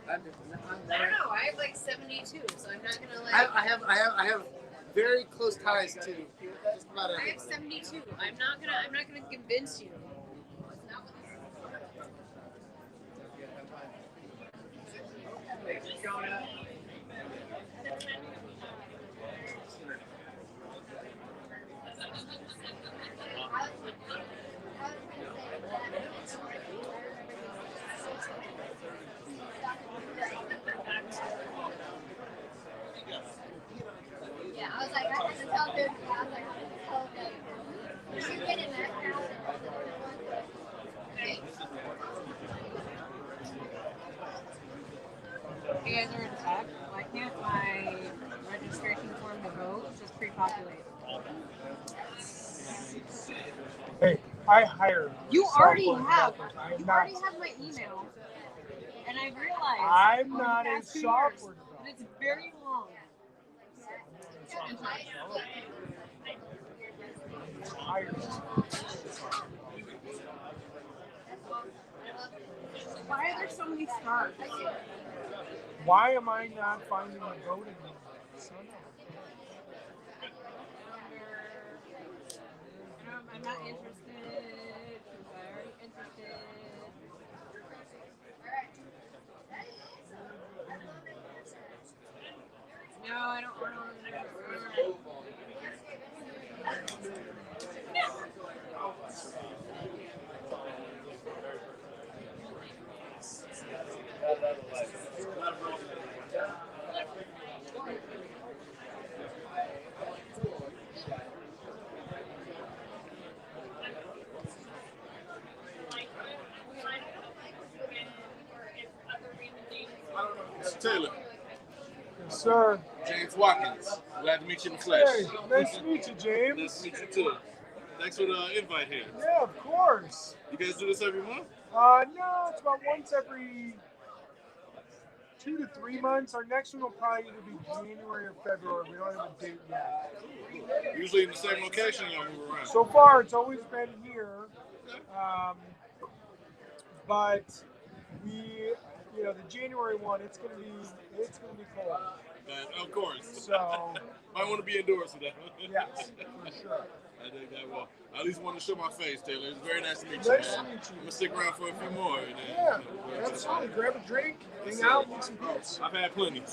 I don't know. I have like 72, so I'm not gonna like. I have very close ties to just about I everyone. have 72. I'm not gonna convince you. Yeah, I was like, I had to tell him. I was like, I had to tell him. You should get in that now. Okay. You guys are in tech. Why can't my registration form to vote just pre-populate? Hey, I hired. You already have. I'm You not. already have my email, and I realized I'm over the not a past 2 software years developer. that it's very long. Why are there so many stars? Why am I not finding the voting? I'm not interested. I'm already interested. No, I don't want to. Mr. Taylor. Yes, sir. James Watkins. Glad to meet you in the flesh. Hey, nice to meet you, James. Nice to meet you too. Thanks for the invite here. Yeah, of course. You guys do this every month? No, it's about once every 2 to 3 months. Our next one will probably either be January or February. We don't have a date yet. Usually in the same location, y'all move around. So far, it's always been here. But the January one, it's gonna be cold. Of course. So might want to be indoors for that. Yes, for sure. I think that will. I at least want to show my face, Taylor. It's very nice to meet you. Nice man. to meet you. I'm gonna stick around for a few more. And then, Yeah, absolutely. Grab a drink, hang out, make some hits. I've had plenty.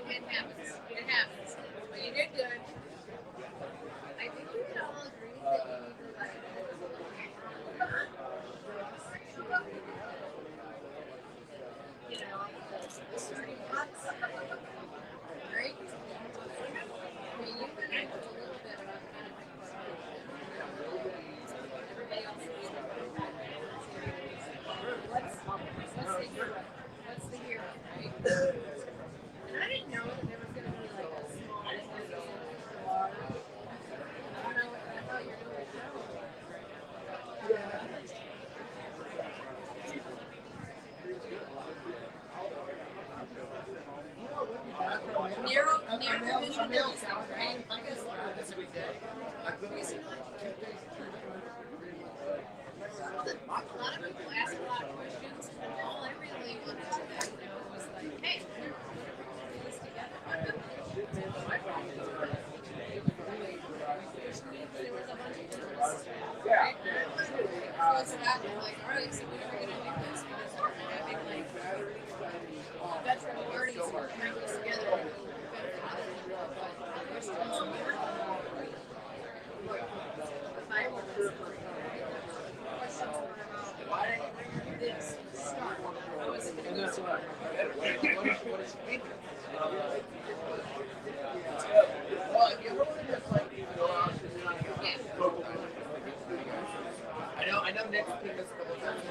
It happens. It happens. But you did good. I think we can all agree that you did like you know, starting blocks. Right? I mean, you went into a little bit about kind of like everybody else is what's A lot of people ask a lot of questions, and all I really wanted to know was like, hey, we're gonna do this together. There was a bunch of interest, right? So it's that we're like, all right, so when are we gonna do this? Because we're having like veteran parties and we're trying this together. But we're still working on the fireworks. Questions were about why this start? How is it going to start? I know Nick's seen this a couple times.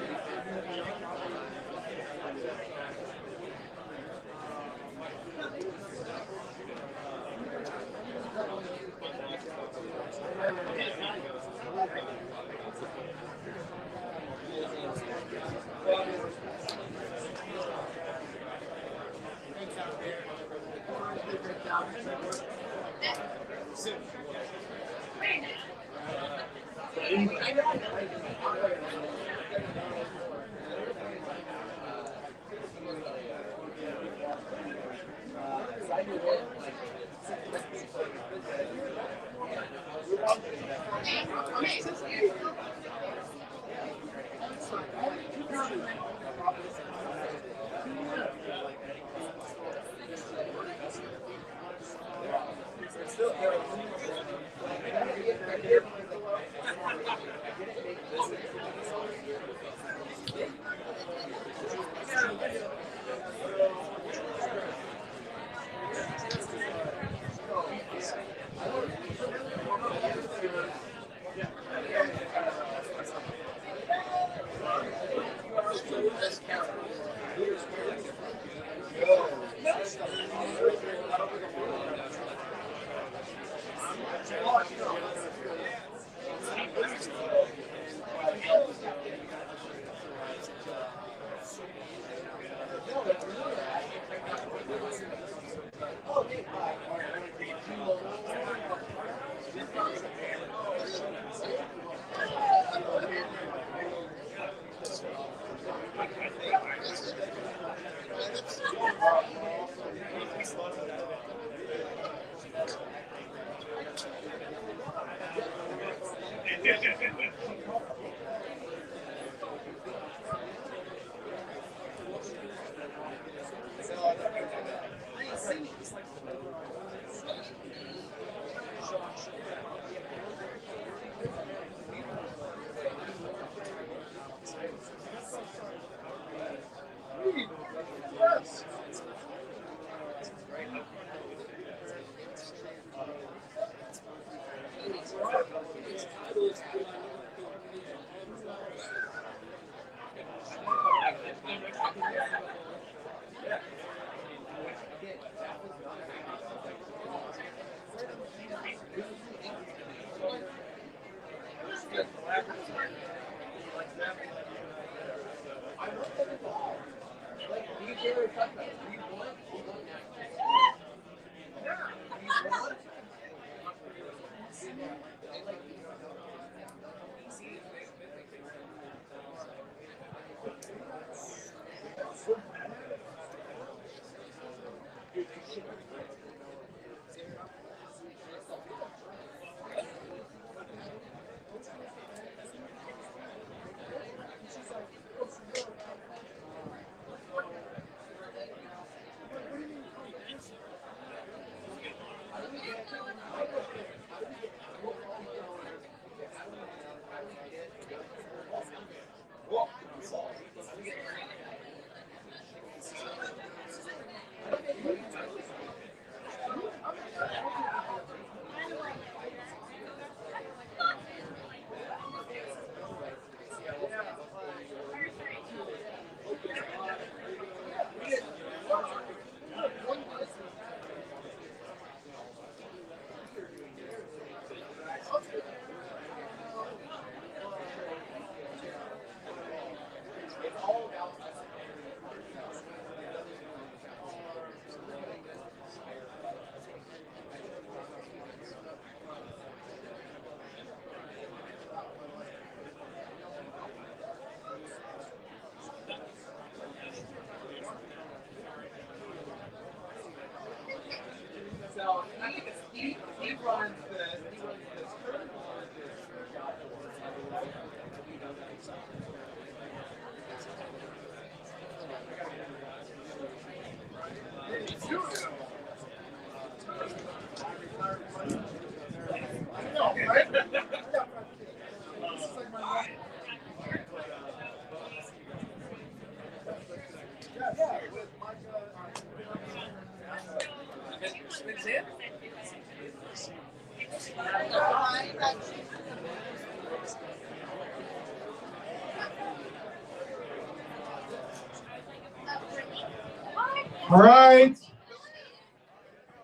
All right.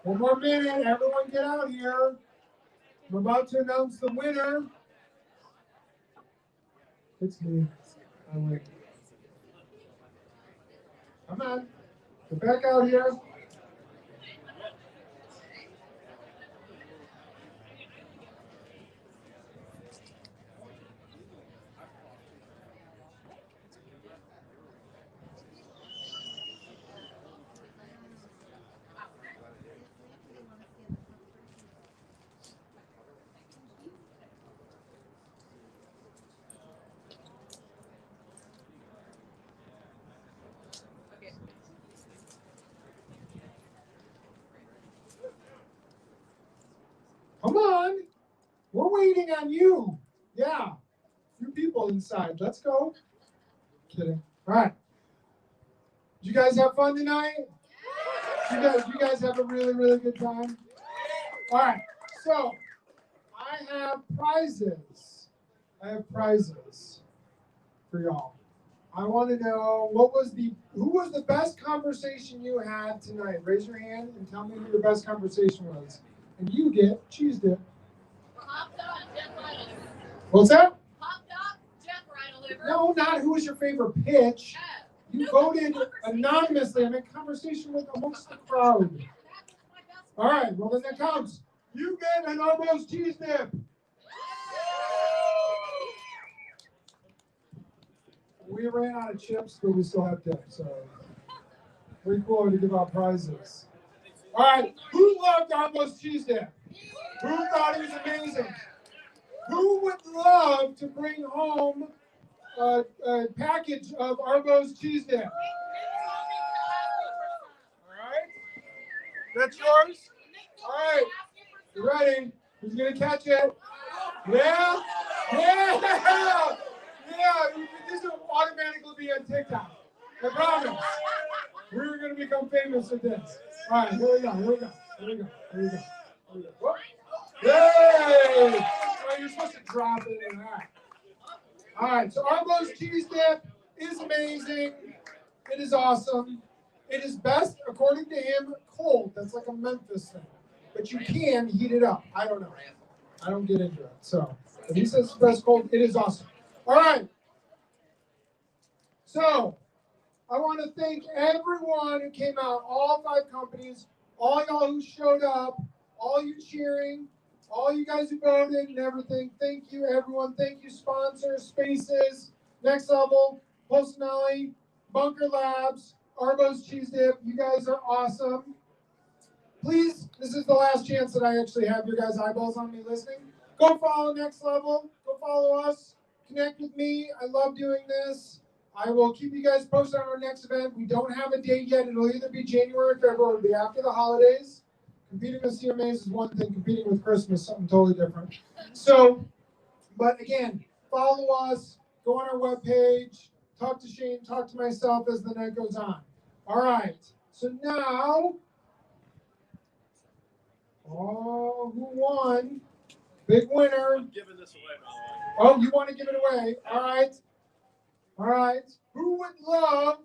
One more minute. Everyone get out here. I'm about to announce the winner. It's me. I win. Come on. Get back out here. Come on. We're waiting on you. Yeah. Few people inside. Let's go. Kidding. All right. Did you guys have fun tonight? You guys have a really, really good time? All right. So I have prizes. I have prizes for y'all. I want to know who was the best conversation you had tonight? Raise your hand and tell me who your best conversation was. And you get cheese dip. Hopdoc, Jeff Ridlehoover. What's that? Hopdoc, Jeff Ridlehoover. No, not who was your favorite pitch. You voted anonymously. I'm in conversation with amongst the crowd. All right, well then that counts. You get an almost cheese dip. We ran out of chips, but we still have dip, so pretty cool to give out prizes. All right, who loved almost cheese dip? Who thought it was amazing? Who would love to bring home a package of Arbo's cheese dip? All right, that's yours. All right, you ready? Who's gonna catch it? Yeah, yeah, yeah. This will automatically be on TikTok. I promise. We're gonna become famous with this. All right, here we go. Here we go. Here we go. Here we go. Here we go. Whoop. Yay! Oh, you're supposed to drop it in that. All right, so Arbo's cheese dip is amazing. It is awesome. It is best, according to him, cold. That's like a Memphis thing. But you can heat it up. I don't know. I don't get into it. So, if he says it's best cold, it is awesome. All right. So, I want to thank everyone who came out, all 5 companies, all y'all who showed up, all you cheering, all you guys who voted and everything. Thank you, everyone. Thank you, sponsors, Spaces, Next Level, Postnelli, Bunker Labs, Arbo's Cheese Dip. You guys are awesome. Please, this is the last chance that I actually have your guys' eyeballs on me listening. Go follow Next Level. Go follow us. Connect with me. I love doing this. I will keep you guys posted on our next event. We don't have a date yet. It'll either be January or February. It'll be after the holidays. Competing with CMAs is one thing. Competing with Christmas is something totally different. So, but again, follow us. Go on our webpage. Talk to Shane. Talk to myself as the night goes on. All right. So now, who won? Big winner. I'm giving this away, by the way. Oh, you want to give it away? All right. All right. Who would love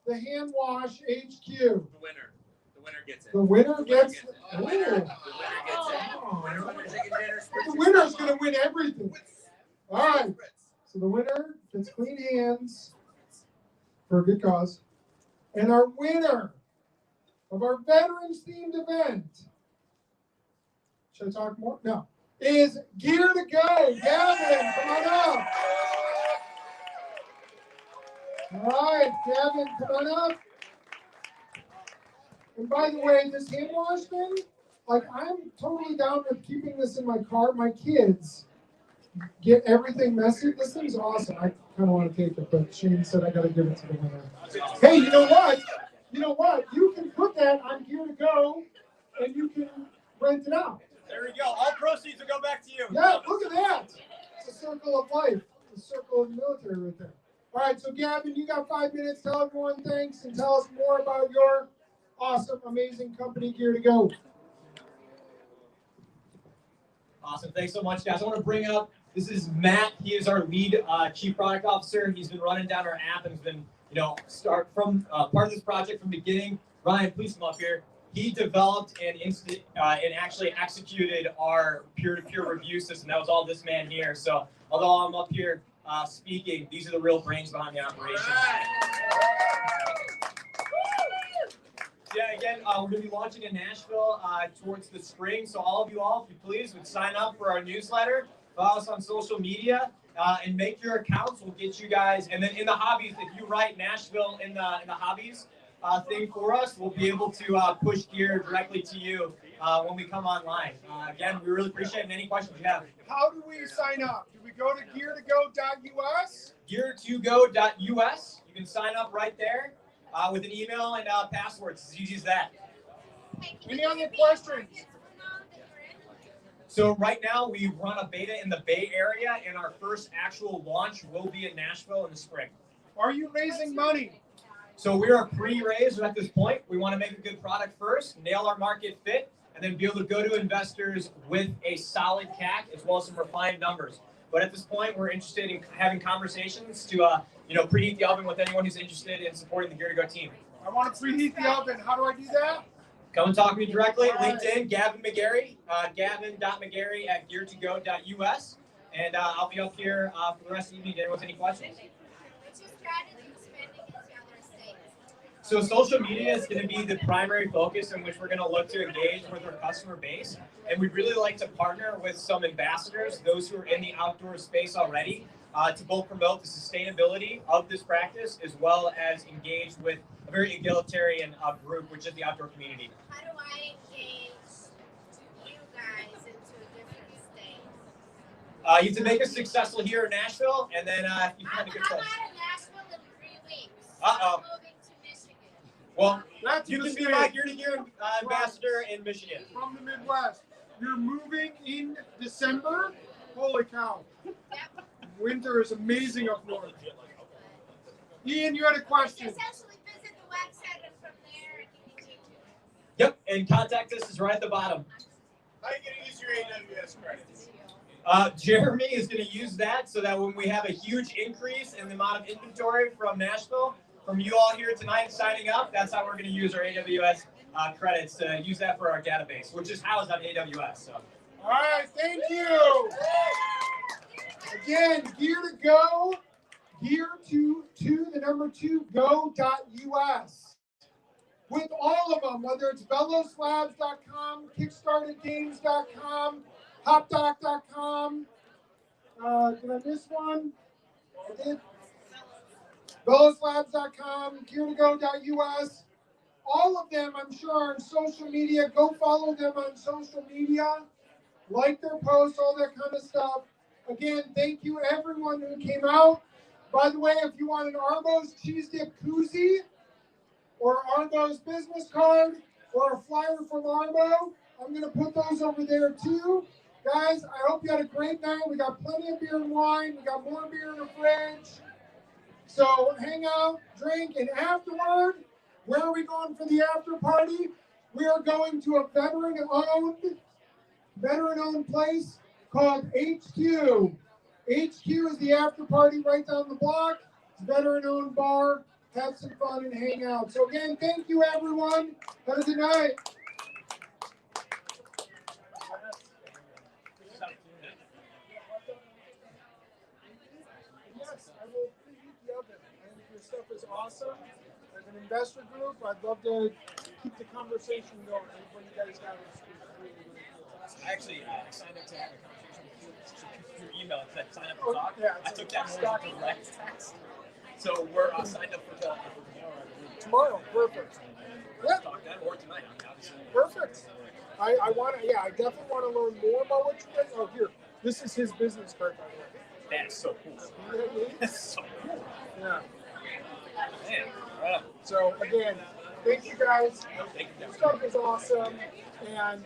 the HandwashHQ? The winner. The winner gets it. The winner gets it. The winner gets it. The winner's going to win everything. All right. So the winner gets clean hands for a good cause. And our winner of our veterans themed event, should I talk more? No. Is Gear to Go. Gavin, come on up. All right, Gavin, come on up. And by the way, this hand wash thing, like I'm totally down with keeping this in my car. My kids get everything messy. This thing's awesome. I kind of want to take it, but Shane said I got to give it to the winner. Hey, you know what? You know what? You can put that on Gear to Go, and you can rent it out. There we go. All proceeds will go back to you. Yeah, look at that. It's a circle of life. It's a circle of the military right there. All right, so Gavin, you got 5 minutes. Tell everyone thanks and tell us more about your awesome, amazing company, Gear to Go. Awesome. Thanks so much, guys. I want to bring up, this is Matt. He is our lead chief product officer. He's been running down our app and has been, start from part of this project from the beginning. Ryan, please come up here. He developed and actually executed our peer-to-peer review system. That was all this man here. So although I'm up here speaking, these are the real brains behind the operation. Yeah, again, we're going to be launching in Nashville towards the spring. So all of you, if you please, would sign up for our newsletter, follow us on social media, and make your accounts. We'll get you guys. And then in the hobbies, if you write Nashville in the hobbies thing for us, we'll be able to push gear directly to you when we come online. Again, we really appreciate it. And any questions you have? How do we sign up? Do we go to gear2go.us? Gear2go.us. You can sign up right there. With an email and passwords, as easy as that. Any other questions? So right now we run a beta in the Bay Area, and our first actual launch will be in Nashville in the spring. Are you raising money? So we are pre-raised at this point. We want to make a good product first, nail our market fit, and then be able to go to investors with a solid CAC as well as some refined numbers. But at this point, we're interested in having conversations to preheat the oven with anyone who's interested in supporting the Gear2Go team. I want to preheat the oven. How do I do that? Come and talk to me directly. LinkedIn, Gavin McGarry, gavin.mcgarry@gear2go.us. And I'll be up here for the rest of the evening. Anyone have any questions? What's your strategy expanding into other states? So social media is going to be the primary focus in which we're going to look to engage with our customer base. And we'd really like to partner with some ambassadors, those who are in the outdoor space already, to both promote the sustainability of this practice as well as engage with a very egalitarian group, which is the outdoor community. How do I engage you guys into a different state? You have to make us successful here in Nashville, and then you can have a good I'm place. out of Nashville in 3 weeks. Uh-oh. I'm moving to Michigan. Well, That's you the can be state. my gear-to-gear ambassador in Michigan. From the Midwest. You're moving in December? Holy cow. Winter is amazing up north. Ian, you had a question. Essentially visit the website and from there you can do Yep, and contact us is right at the bottom. How are you going to use your AWS credits? Jeremy is going to use that so that when we have a huge increase in the amount of inventory from Nashville, from you all here tonight signing up, that's how we're going to use our AWS credits to use that for our database, which is housed on AWS. So. All right, thank you. Again, Gear2Go, go.us. With all of them, whether it's veloslabs.com, kickstartergames.com, hopdoc.com. Did I miss one? I did. veloslabs.com, gear2go.us. All of them, I'm sure, are on social media. Go follow them on social media. Like their posts, all that kind of stuff. Again, thank you everyone who came out. By the way, if you want an Arbo's cheese dip koozie or Arbo's business card or a flyer from Arbo, I'm going to put those over there too. Guys, I hope you had a great night. We got plenty of beer and wine. We got more beer in the fridge. So hang out, drink, and afterward, where are we going for the after party? We are going to a veteran-owned place called HQ. HQ is the after party right down the block. It's a veteran-owned bar. Have some fun and hang out. So again, thank you everyone. Have a good night. Yes, I will preheat the oven. I think your stuff is awesome. As an investor group, I'd love to keep the conversation going. What you guys have is really, really cool. Actually, I signed up to have a conversation with you through email. It said sign up to talk. Yeah, I took that more as a direct text. So we're signed up for tomorrow, I believe. Tomorrow, perfect. Yeah. Talk then or tonight. I mean, obviously. Perfect. I definitely want to learn more about what you guys. Oh, here. This is his business card, by the way. That's so cool. That's so cool. Yeah. Man, right on. So again, thank you guys. Thank you. Your stuff is awesome, and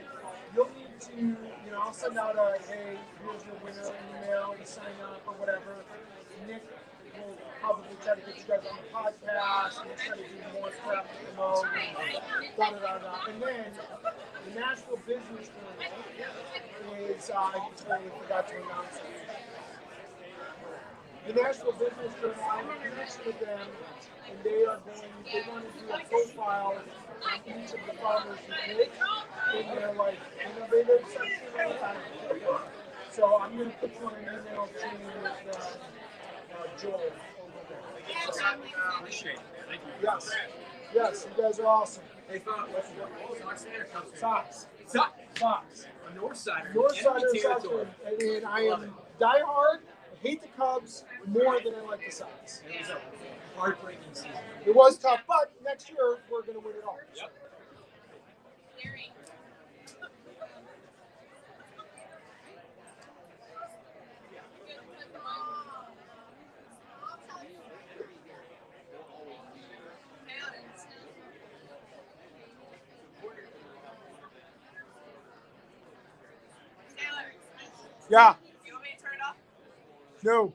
you'll need to, I'll send out a hey, here's your winner email to sign up or whatever. Nick will probably try to get you guys on the podcast and try to do more stuff to promote. And then The Nashville Business Journal is, I totally forgot to announce it. The Nashville Business Journal, I'm in connection with them, and they want to do a profile on each of the founders who did in their like innovative section of the time. So I'm going to put you on an email chain with Joel over there. Appreciate it. Thank you. Yes. Yes, you guys are awesome. Hey, what was our center? Sox. Sox. Sox. A North Sider. North Sider Enemy Sox. territory. And I am diehard. I hate the Cubs more than I like the Sox. It was a heartbreaking season. It was tough, but next year we're going to win it all. Yep. Yeah. You want me to turn it off? No.